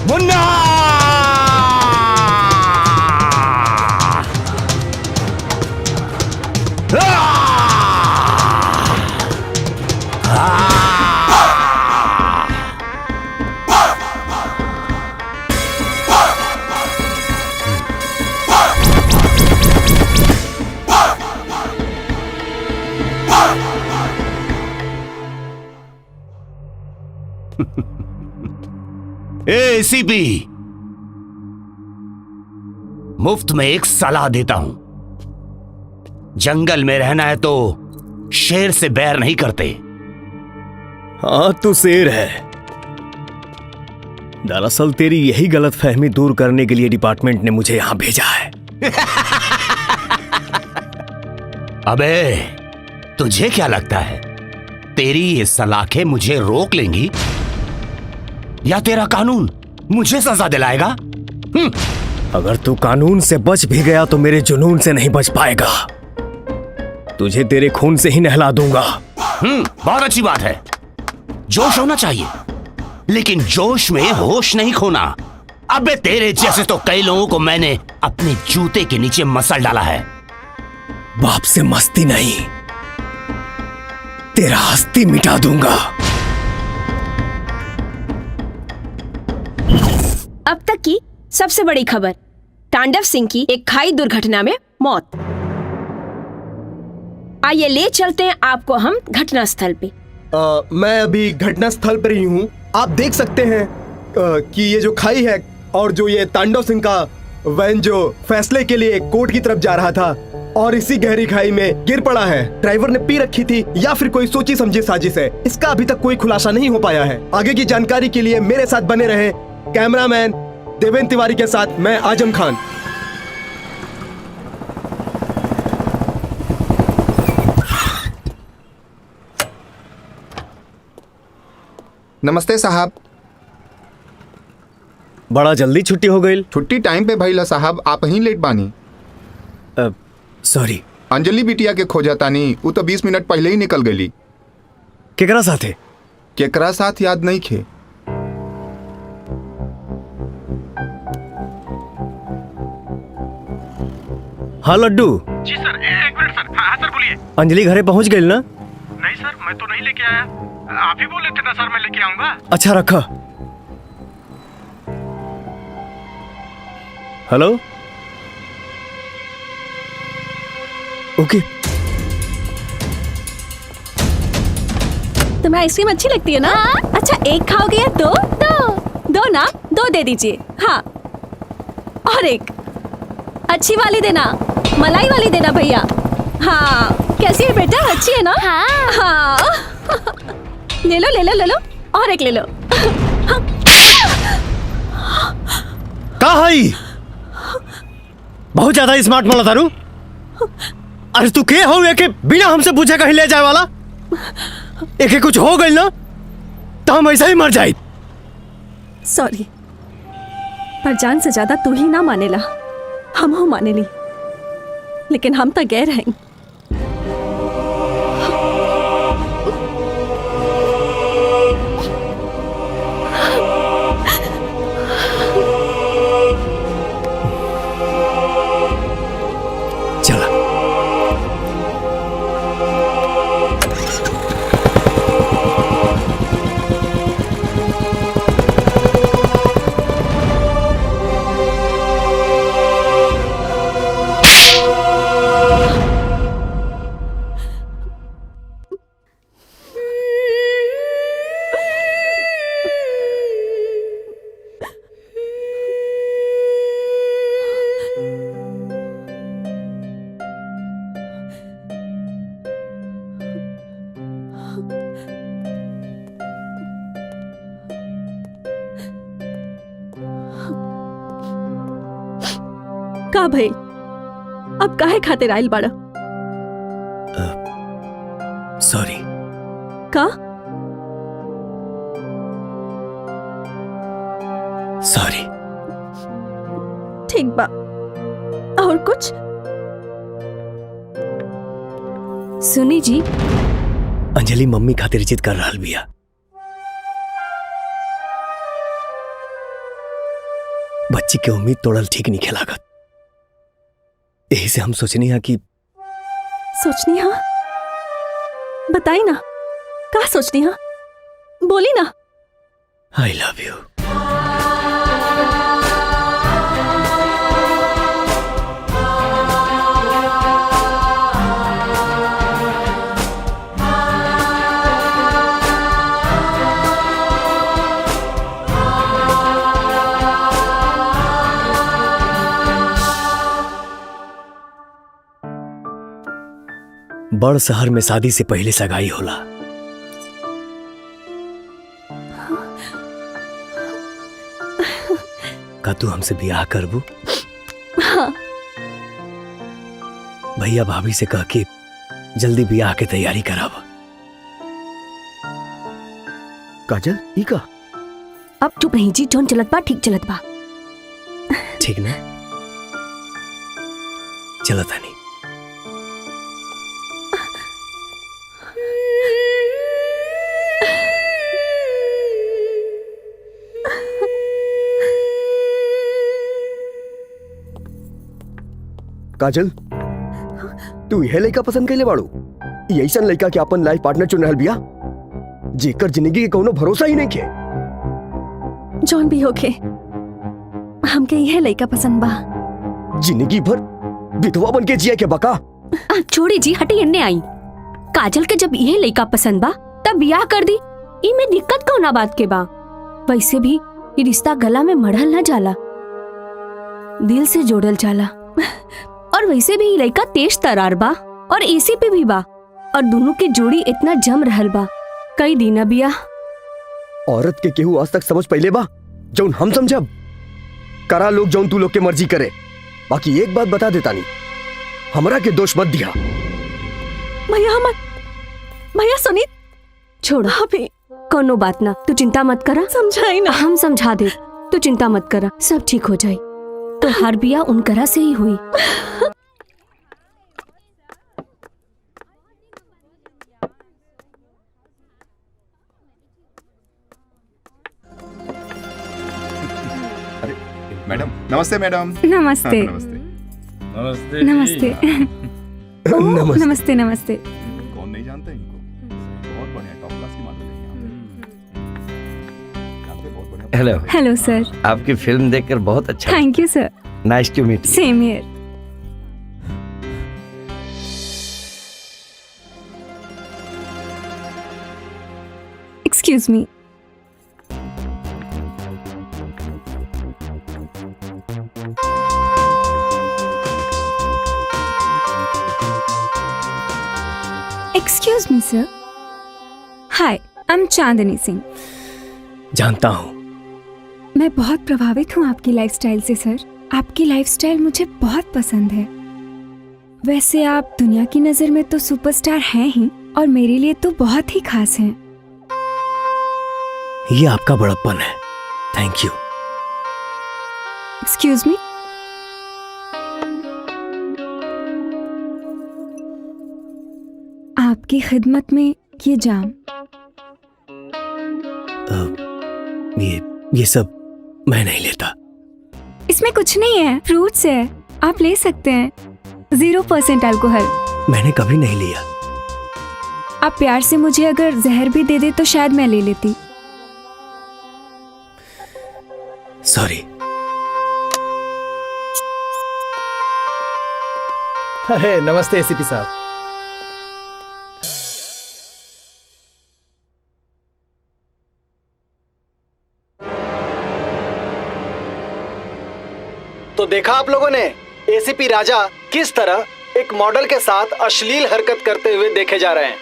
मुन्ना! एसीपी, मुफ्त में एक सलाह देता हूं। जंगल में रहना है तो शेर से बैर नहीं करते। हाँ, तू शेर है। दरअसल तेरी यही गलतफहमी दूर करने के लिए डिपार्टमेंट ने मुझे यहां भेजा है। अबे, तुझे क्या लगता है तेरी ये सलाखें मुझे रोक लेंगी या तेरा कानून मुझे सजा दिलाएगा? अगर तू कानून से बच भी गया तो मेरे जुनून से नहीं बच पाएगा। तुझे तेरे खून से ही नहला दूंगा। बहुत अच्छी बात है। जोश होना चाहिए, लेकिन जोश में होश नहीं खोना। अबे, तेरे जैसे तो कई लोगों को मैंने अपने जूते के नीचे मसल डाला है। बाप से मस्ती नहीं, तेरा हस्ती मिटा दूंगा। अब तक की सबसे बड़ी खबर, तांडव सिंह की एक खाई दुर्घटना में मौत। आइए ले चलते हैं आपको हम घटना स्थल पे। मैं अभी घटना स्थल पर ही हूँ। आप देख सकते हैं कि ये जो खाई है और जो ये तांडव सिंह का वैन जो फैसले के लिए कोर्ट की तरफ जा रहा था और इसी गहरी खाई में गिर पड़ा है। ड्राइवर ने पी रखी थी या फिर कोई सोची समझी साजिश है, इसका अभी तक कोई खुलासा नहीं हो पाया है। आगे की जानकारी के लिए मेरे साथ बने रहे। कैमरामैन देवेंद्र तिवारी के साथ मैं आजम खान। नमस्ते साहब। बड़ा जल्दी छुट्टी हो गई। छुट्टी टाइम पे भइला साहब, आप ही लेट बानी। सॉरी। अंजलि बिटिया के खोजा तानी, वो तो 20 मिनट पहले ही निकल गई। केकरा साथे? केकरा साथ याद नहीं खे। हाँ लड्डू। जी सर, एक मिनट सर। हाँ सर बोलिए। अंजलि घरे पहुंच गई ना? नहीं सर, मैं तो नहीं लेके आया। आप ही बोले थे ना सर मैं लेके आऊंगा। अच्छा रखा। हेलो। ओके। तुम्हें आइसक्रीम अच्छी लगती है ना? अच्छा एक खाओगे या दो? दो ना, दो दे दीजिए। हाँ, और एक अच्छी वाली देना, मलाई वाली देना भैया। हाँ, कैसी है बेटा? अच्छी है ना? हाँ। ले लो ले लो ले लो, और एक ले लो। कहा है? बहुत ज्यादा स्मार्ट मला तारू। अरे तू के हो के बिना हमसे पूछे कहीं ले जाए वाला? एक कुछ हो गई ना तो हम ऐसा ही मर जाए। सॉरी, पर जान से ज्यादा तू ही ना मानेला, हम हो माने ली, लेकिन हम तो गैर हैं। चला। का भाई, अब काहे खातिर आइल बाड़ा? सॉरी। का? सॉरी। ठीक बा, और कुछ? सुनी जी, अंजलि मम्मी खातिर जिद कर रहल बिया। बच्ची के उम्मीद तोड़ल ठीक नहीं खेलागत। यही से हम सोचनी है कि सोचनी हाँ? बताई ना, का सोचनी हाँ? बोली ना। I love you. बड़ शहर में शादी से पहले सगाई होला। का तू हमसे ब्याह करबू? हाँ। भैया भाभी से कह के जल्दी ब्याह के तैयारी करावा। काजल ई का? अब चुप रही जी, जोन चलत बा ठीक चलत बा। ठीक ना? चलो तानी। काजल, तू यह लड़का पसंद कैले बाड़ू? ऐसा लड़का के अपन लाइफ पार्टनर चुन रहल बिया जेकर जिंदगी के कोनो भरोसा ही नहीं के। जौन भी होके हमके यह लड़का पसंद बा। जिंदगी भर विधवा बन के जिया के बका। छोड़ी जी, हटी एन्ने आई। काजल के जब यह लड़का पसंद बा तब ब्याह कर दी, इमे दिक्कत कौना बात के बा? वैसे भी ये रिश्ता गला में मढ़ल न जाला, दिल से जोड़ल जाला। और वैसे भी लड़का तेज तरार बा और एसी पे भी बा, और दोनों की जोड़ी इतना जम रहल बा। कई दिन बिया। औरत के केहू आज तक समझ पहले बा जौन हम समझब। करा लोग जौन तू लोग के मर्जी करे। बाकी एक बात बता देता नहीं, हमरा के दोष मत दिया। भैया भैया सुनी, छोड़ो। अभी कोनो बात ना, तू चिंता मत करा। समझाई ना। हम समझा दे, तू चिंता मत करा, सब ठीक हो जाए। तो हर बिया उनकरा से ही हुई। मैडम नमस्ते मैडम। नमस्ते। नमस्ते नमस्ते नमस्ते ओह, नमस्ते नमस्ते। कौन नहीं जानता इनको? बहुत बढ़िया टॉप क्लास की मॉडल है यहाँ पे। बहुत बढ़िया। Hello hello sir. आपकी फिल्म देखकर बहुत अच्छा। Thank you sir. Nice to meet you. Same here. Excuse me. Excuse me sir. Hi, I am Chandni Singh. जानता हूँ। मैं बहुत प्रभावित हूँ आपकी लाइफस्टाइल से सर। आपकी लाइफस्टाइल मुझे बहुत पसंद है। वैसे आप दुनिया की नजर में तो सुपरस्टार हैं ही, और मेरे लिए तो बहुत ही खास हैं। ये आपका बड़प्पन है। Thank you. Excuse me. आपकी खिदमत में ये जाम। ये सब मैं नहीं लेता। इसमें कुछ नहीं है, फ्रूट्स है, आप ले सकते हैं। 0% अल्कोहल। मैंने कभी नहीं लिया। आप प्यार से मुझे अगर जहर भी दे दे तो शायद मैं ले लेती। सॉरी। अरे नमस्ते एसीपी साहब। तो देखा आप लोगों ने एसीपी राजा किस तरह एक मॉडल के साथ अश्लील हरकत करते हुए देखे जा रहे हैं।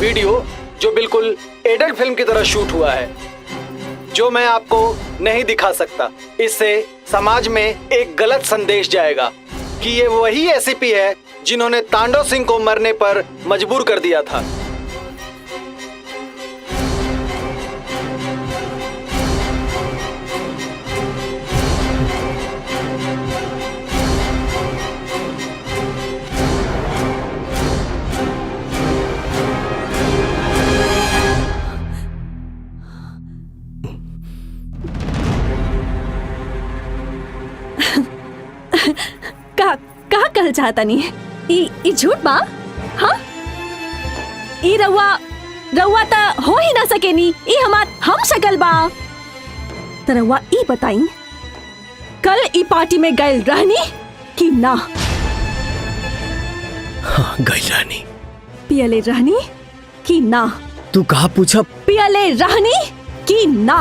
वीडियो जो बिल्कुल एडल्ट फिल्म की तरह शूट हुआ है, जो मैं आपको नहीं दिखा सकता। इससे समाज में एक गलत संदेश जाएगा कि ये वही एसीपी है जिन्होंने तांडव सिंह को मरने पर मजबूर कर दिया था। का कहल चाहता नहीं ई झूठ बा। हाँ, ई रउआ ता हो ही ना सके नी। ई हमार हम शकल बा। त रउआ ई बताई, कल ई पार्टी में गए रहनी कि ना? हाँ, गई रहनी। पियले रहनी कि ना? तू कहा पूछा? पियले रहनी कि ना?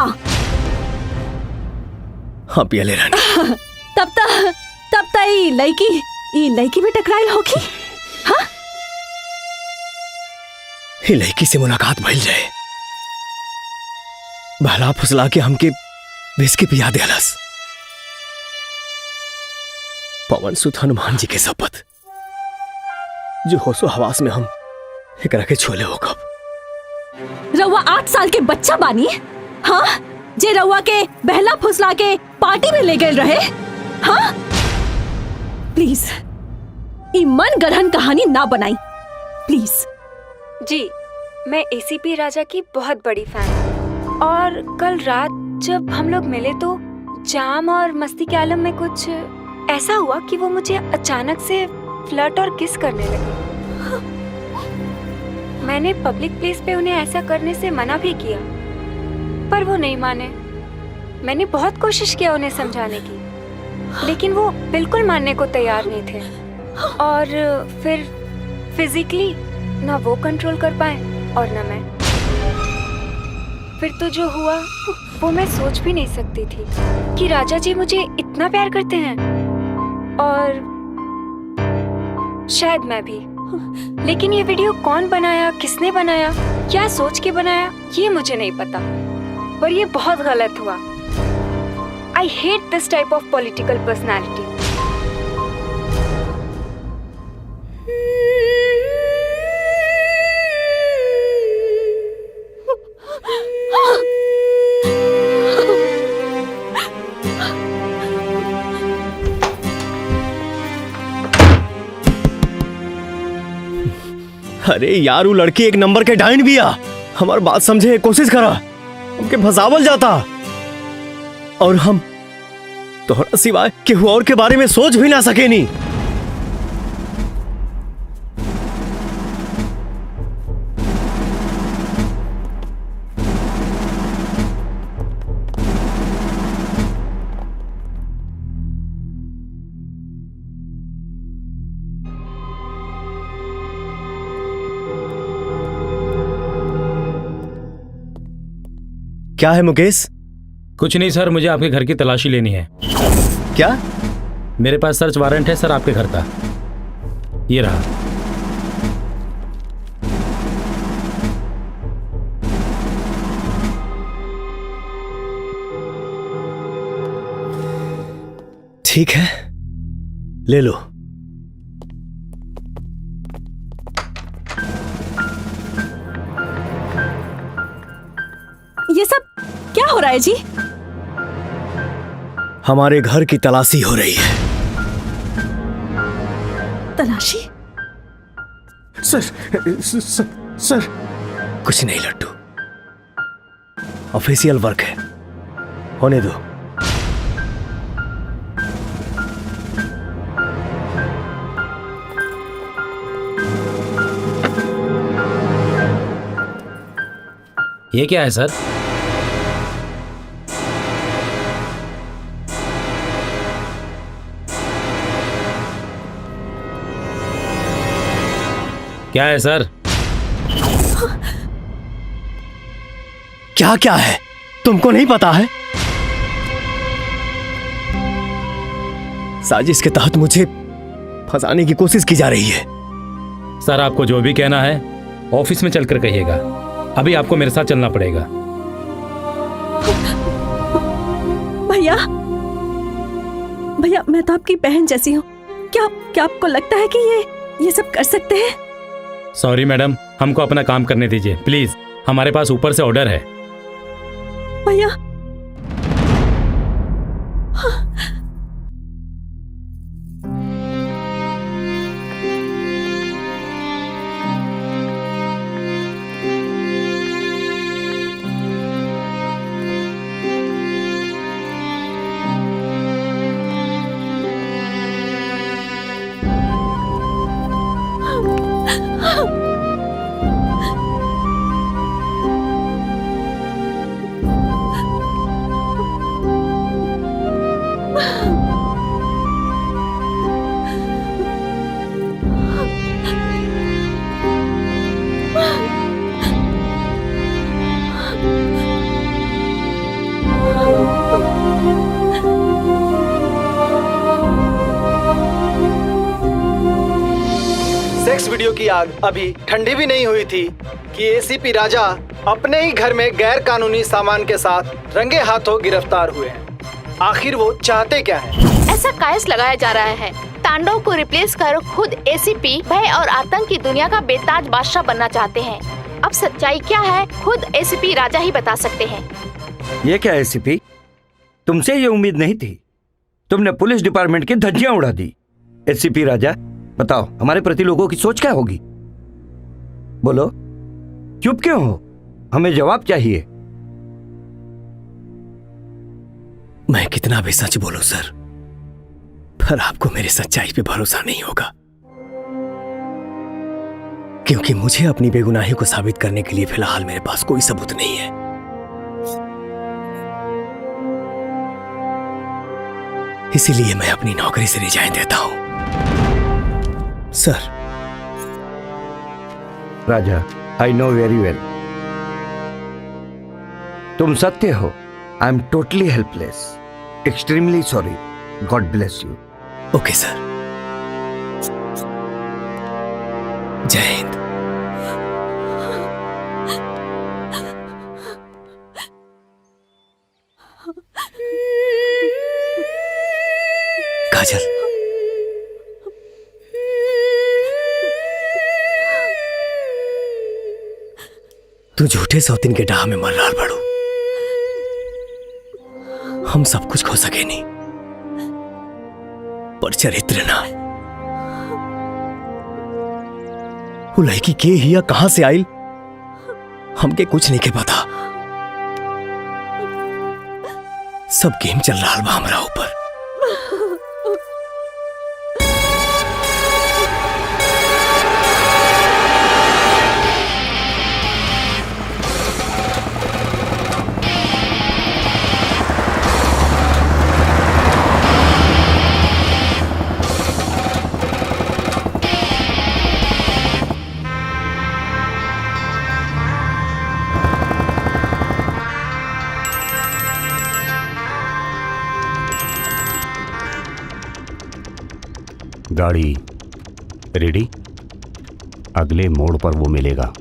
हाँ, पियले रहनी। तब ई लड़की भी टकराई होगी। हाँ, ये लड़की से मुलाकात भइल जाए, बहला फुसला के हमके विस्की पिया देलस। पवन सुत हनुमान जी के शपथ, जो होशो हवास में हम एकरा के छोले हो कब। रउआ 8 साल के बच्चा बानी। हाँ, जे रउआ के बहला फुसला के पार्टी में ले गए रहे। हाँ, प्लीज ई मन गढ़न कहानी ना बनाई, प्लीज। जी, मैं एसीपी राजा की बहुत बड़ी फैन हूँ, और कल रात जब हम लोग मिले तो जाम और मस्ती के आलम में कुछ ऐसा हुआ कि वो मुझे अचानक से फ्लर्ट और किस करने लगे। मैंने पब्लिक प्लेस पे उन्हें ऐसा करने से मना भी किया, पर वो नहीं माने। मैंने बहुत कोशिश किया उन्हें समझाने की, लेकिन वो बिल्कुल मानने को तैयार नहीं थे। और फिर फिजिकली ना वो कंट्रोल कर पाए और ना मैं। फिर तो जो हुआ वो मैं सोच भी नहीं सकती थी कि राजा जी मुझे इतना प्यार करते हैं, और शायद मैं भी। लेकिन ये वीडियो कौन बनाया, किसने बनाया, क्या सोच के बनाया, ये मुझे नहीं पता, पर ये बहुत गलत हुआ। I hate this type of political personality. अरे यार, वो लड़की एक नंबर के डाइन भी आ। हमार बात समझे, कोशिश करा, हमके फसावल जाता। और हम तोहरा सिवाय केहू और के बारे में सोच भी ना सके नी। क्या है मुकेश? कुछ नहीं सर, मुझे आपके घर की तलाशी लेनी है। क्या? मेरे पास सर्च वारंट है सर आपके घर का, ये रहा। ठीक है, ले लो। ये सब क्या हो रहा है जी? हमारे घर की तलाशी हो रही है। तलाशी? सर कुछ नहीं लट्टू, ऑफिशियल वर्क है, होने दो। ये क्या है सर? क्या है सर? क्या क्या है? तुमको नहीं पता है? साजिश के तहत मुझे फंसाने की कोशिश की जा रही है। सर आपको जो भी कहना है ऑफिस में चलकर कहिएगा, अभी आपको मेरे साथ चलना पड़ेगा। भैया, भैया, मैं तो आपकी बहन जैसी हूँ। क्या आपको लगता है कि ये सब कर सकते हैं? सॉरी मैडम, हमको अपना काम करने दीजिए प्लीज, हमारे पास ऊपर से ऑर्डर है। भैया, सेक्स वीडियो की आग अभी ठंडी भी नहीं हुई थी कि एसीपी राजा अपने ही घर में गैर कानूनी सामान के साथ रंगे हाथों गिरफ्तार हुए हैं। आखिर वो चाहते क्या हैं? ऐसा कायस लगाया जा रहा है तांडव को रिप्लेस कर खुद एसीपी भय और आतंक की दुनिया का बेताज बादशाह बनना चाहते हैं। अब सच्चाई क्या है खुद एसीपी राजा ही बता सकते हैं। ये क्या एसीपी, तुमसे ये उम्मीद नहीं थी। तुमने पुलिस डिपार्टमेंट की धज्जियां उड़ा दी। एसीपी राजा, बताओ हमारे प्रति लोगों की सोच क्या होगी? बोलो, चुप क्यों हो? हमें जवाब चाहिए। मैं कितना भी सच बोलूं सर, पर आपको मेरी सच्चाई पे भरोसा नहीं होगा, क्योंकि मुझे अपनी बेगुनाही को साबित करने के लिए फिलहाल मेरे पास कोई सबूत नहीं है। इसीलिए मैं अपनी नौकरी से रिजाइन देता हूं sir. Raja, I know very well, तुम सत्य हो। I am totally helpless, extremely sorry, God bless you. Okay sir, जय हिंद। काजल, तू झूठे सौतीन के डाह में मर रहा बड़ू। हम सब कुछ खो सके नहीं, पर चरित्र ना। वो लड़की के हिया कहां से आइल हमके कुछ नहीं के पता। सब गेम चल रहा बा हमरा ऊपर। गाड़ी रेडी, अगले मोड़ पर वो मिलेगा।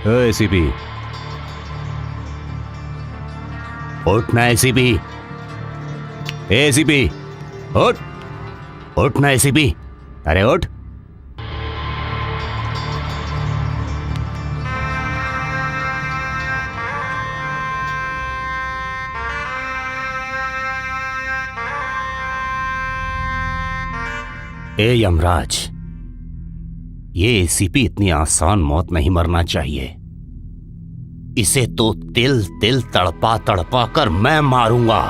एसीपी उठना, एसीपी, एसीपी उठ, उठना एसीपी, अरे उठ। ए यमराज, ये एसीपी इतनी आसान मौत नहीं मरना चाहिए। इसे तो तिल तिल तड़पा तड़पा कर मैं मारूंगा।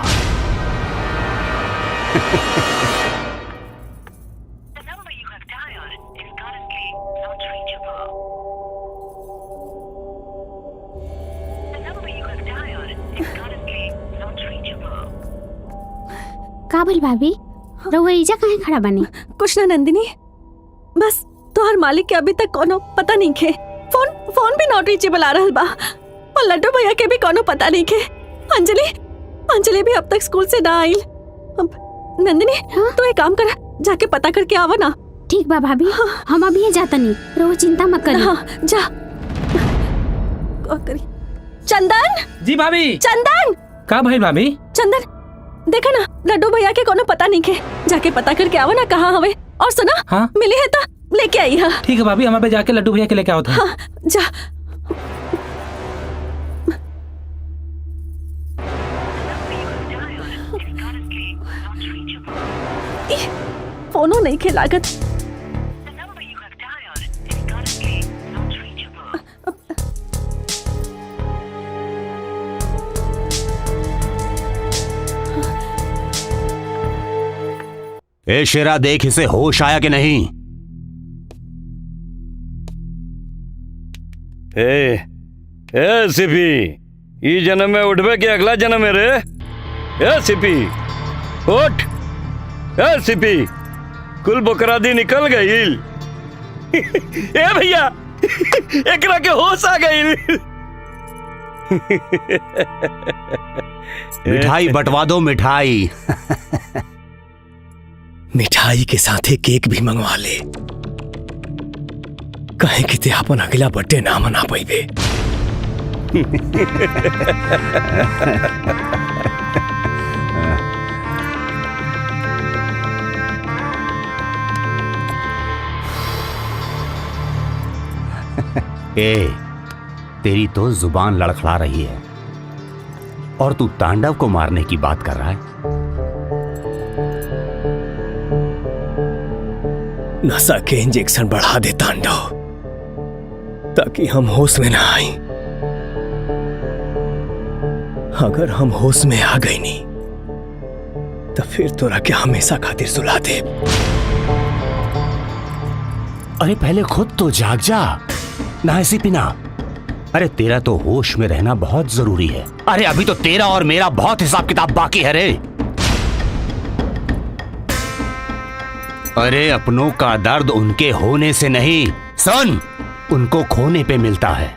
काबिल भाभी, रउआ इजा काहे खड़ा बनी? कुछ ना नंदिनी, बस तोहर मालिक के अभी तक कोनो पता नहीं खे। फोन भी नॉट रीचेबल आ रहल बा और लड्डू भैया के भी कोनो पता नहीं खे। अंजलि भी अब तक स्कूल से ना आई। नंदिनी, तू एक काम कर, जाके पता करके आवा ना। ठीक बा भाभी, हम अभी जाता नहीं, रउआ चिंता मत करी। हाँ, जा। चंदन जी भाभी। चंदन का भाई भाभी? चंदन देखा ना, लड्डू भैया के कोनो पता नहीं खे, जाके पता करके आवा ना कहाँ हवे। और सुना, हाँ? मिली है तो लेके आई। हाँ ठीक है भाभी, हम अबे जाके लड्डू भैया के लेके आओ। हाँ, जा। फोनो नहीं खे लागत। ए शेरा, देख इसे होश आया कि नहीं? ए सिपी, ई जन्म में उठबे कि अगला जन्म में रे? ए सिपी उठ। ए सिपी, कुल बकरादी निकल गई। ए भैया, एकरा के होश आ गई। मिठाई बंटवा दो, मिठाई। मिठाई के साथे केक भी मंगवा ले, कहे कि ते अपन अगला बर्थडे ना मना पाइबे। ए, तेरी तो जुबान लड़खड़ा रही है और तू तांडव को मारने की बात कर रहा है। नशा के इंजेक्शन बढ़ा दे तांडव, ताकि हम होश में ना आए। अगर हम होश में आ गई नहीं तो फिर तोरा के हमेशा खातिर सुला दे। अरे पहले खुद तो जाग जा ना ऐसी पिना। अरे तेरा तो होश में रहना बहुत जरूरी है। अरे अभी तो तेरा और मेरा बहुत हिसाब किताब बाकी है रे। अरे अपनों का दर्द उनके होने से नहीं, सुन, उनको खोने पे मिलता है।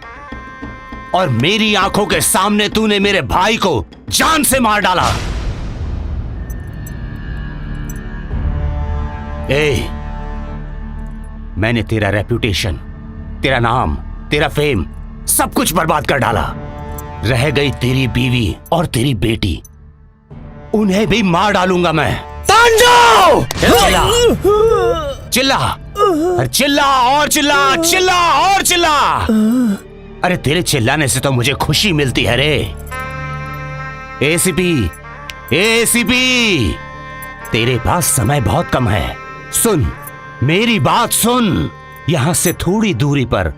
और मेरी आंखों के सामने तूने मेरे भाई को जान से मार डाला। मैंने तेरा रेपुटेशन, तेरा नाम, तेरा फेम सब कुछ बर्बाद कर डाला। रह गई तेरी बीवी और तेरी बेटी, उन्हें भी मार डालूंगा मैं। तांडव! चिल्ला चिल्ला, अरे चिल्ला और चिल्ला, चिल्ला और चिल्ला। अरे तेरे चिल्लाने से तो मुझे खुशी मिलती है रे। एसीपी, एसीपी, तेरे पास समय बहुत कम है। सुन, मेरी बात सुन। यहां से थोड़ी दूरी पर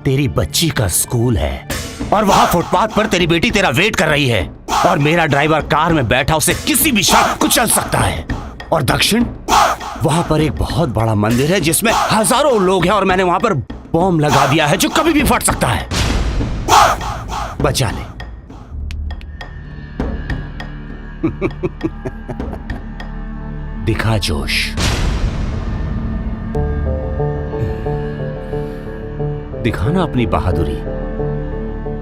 तेरी बच्ची का स्कूल है और वहां फुटपाथ पर तेरी बेटी तेरा वेट कर रही है। और मेरा ड्राइवर कार में बैठा उसे किसी भी शख्स को चल सकता है। और दक्षिण, वहां पर एक बहुत बड़ा मंदिर है जिसमें हजारों लोग हैं और मैंने वहां पर बॉम्ब लगा दिया है जो कभी भी फट सकता है। बचा ले। दिखा जोश, दिखाना अपनी बहादुरी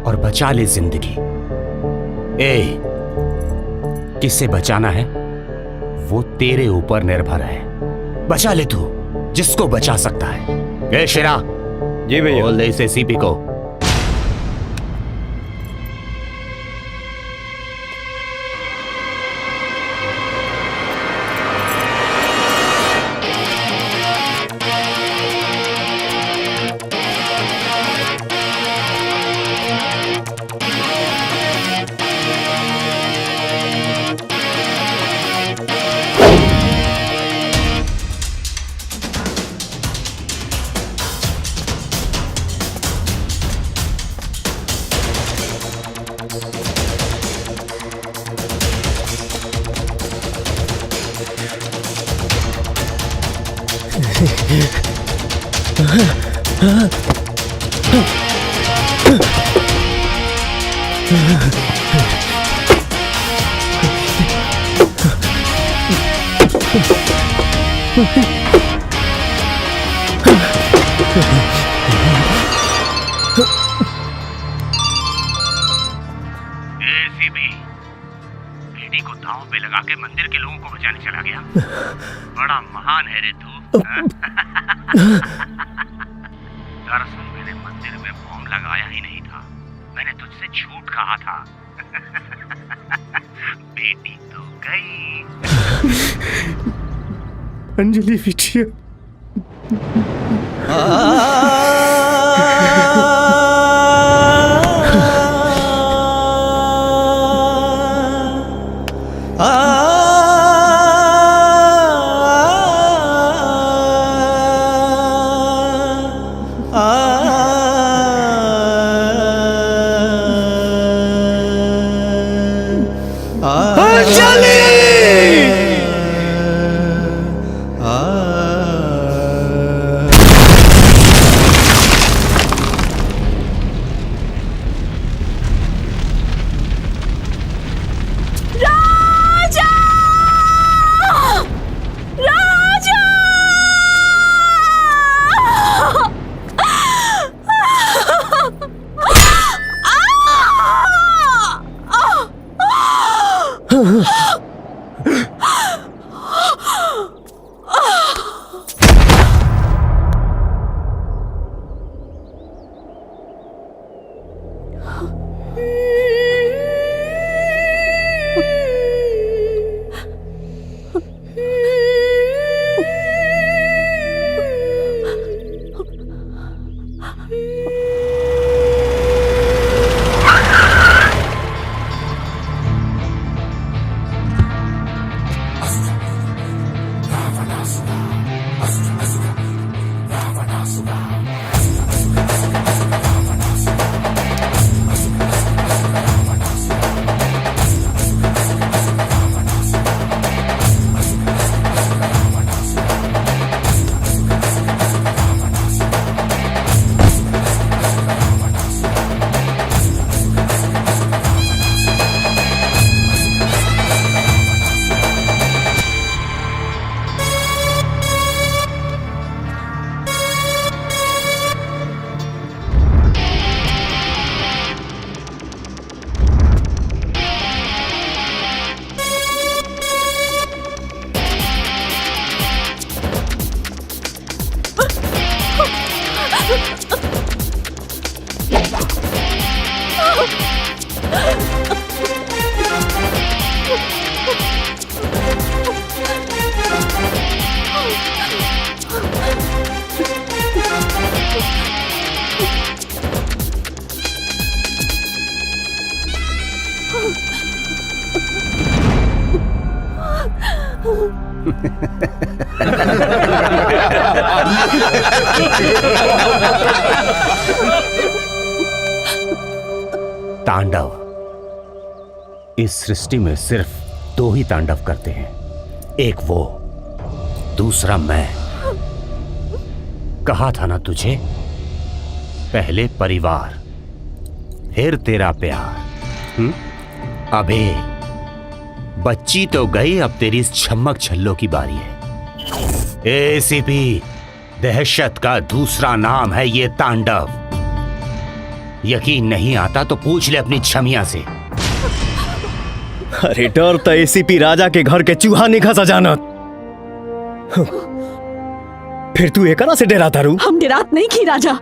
और बचा ले जिंदगी। किससे बचाना है वो तेरे ऊपर निर्भर है। बचा ले तू जिसको बचा सकता है। शेरा, जी भैया, बोल दे इसे सीपी को। बेटी को दांव पे लगा के मंदिर के लोगों को बचाने चला गया। बड़ा महान है रे तू। दरअसल मैंने मंदिर में बॉम्ब लगाया ही नहीं था, मैंने तुझसे झूठ कहा था। बेटी तो गई। अंजलि बिटिया। तांडव। इस सृष्टि में सिर्फ दो ही तांडव करते हैं, एक वो, दूसरा मैं। कहा था ना तुझे, पहले परिवार फिर तेरा प्यार। अबे बच्ची तो गई, अब तेरी इस छम्मक छल्लो की बारी है। एसीपी, दहशत का दूसरा नाम है ये तांडव। यकीन नहीं आता तो पूछ ले अपनी छमिया से। अरे डर तो एसीपी राजा के घर के चूहा नहीं खसा जानत। फिर तू एकरा से डरा तारू? हम डरात नहीं की राजा,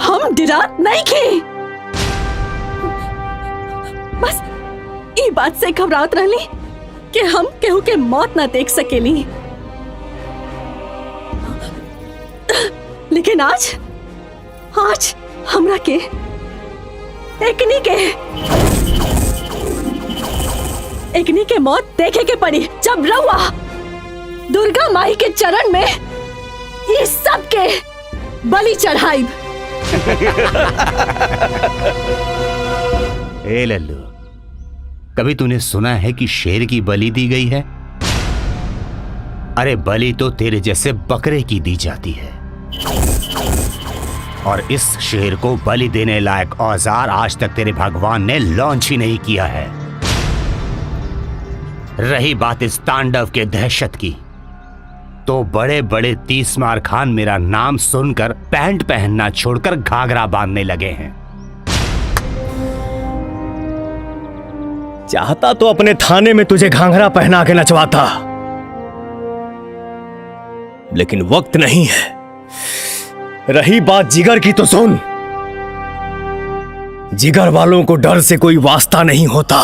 हम डरात नहीं की। बस ई बात से घबरात रहली कि हम केहू के मौत ना देख सकेली। लेकिन आज हमरा के एकनी के मौत देखे के पड़ी, जब रउआ दुर्गा माई के चरण में इस सब के बलि चढ़ाई। ए लल्लू, कभी तूने सुना है कि शेर की बलि दी गई है? अरे बलि तो तेरे जैसे बकरे की दी जाती है। और इस शेर को बलि देने लायक औजार आज तक तेरे भगवान ने लॉन्च ही नहीं किया है। रही बात इस तांडव के दहशत की, तो बड़े बड़े तीसमार खान मेरा नाम सुनकर पैंट पहनना छोड़कर घाघरा बांधने लगे हैं। चाहता तो अपने थाने में तुझे घाघरा पहना के नचवाता, लेकिन वक्त नहीं है। रही बात जिगर की तो सुन, जिगर वालों को डर से कोई वास्ता नहीं होता।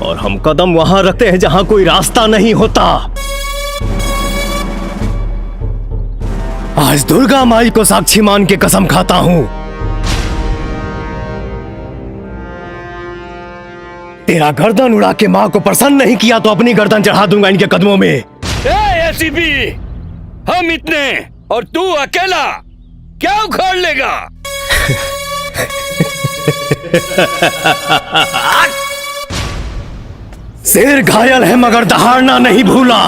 और हम कदम वहां रखते हैं जहां कोई रास्ता नहीं होता। आज दुर्गा माई को साक्षी मान के कसम खाता हूं, तेरा गर्दन उड़ा के मां को प्रसन्न नहीं किया तो अपनी गर्दन चढ़ा दूंगा इनके कदमों में। एसीपी, हम इतने और तू अकेला क्या उखाड़ लेगा? शेर घायल है मगर दहाड़ना नहीं भूला।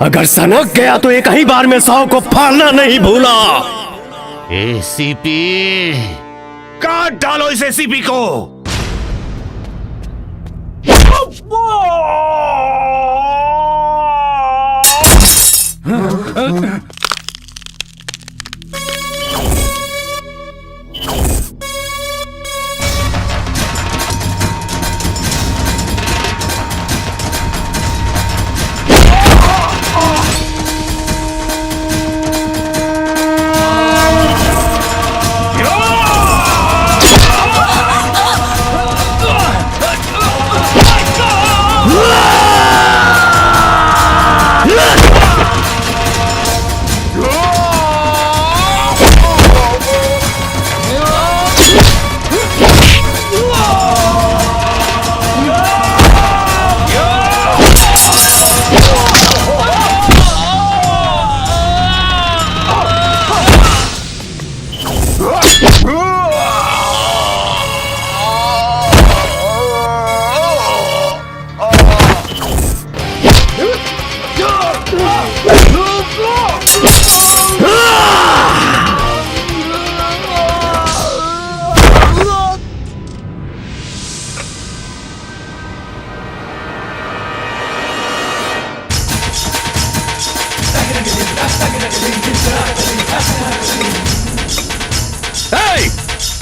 अगर सनक गया तो एक ही बार में 100 को फाड़ना नहीं भूला। एसीपी, काट डालो इस एसीपी को।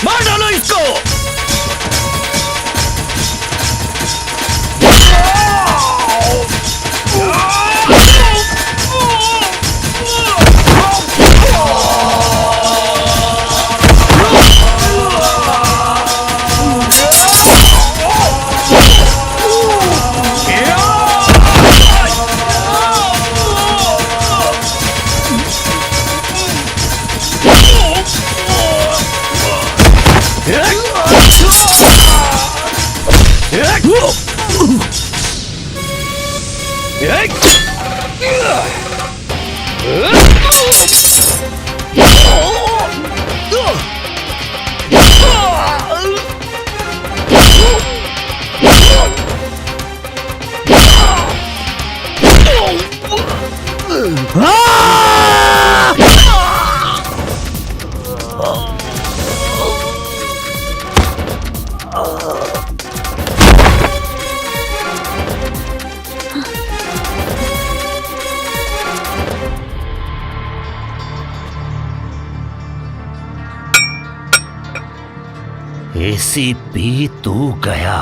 मार डालो इसको। एसीपी तू गया।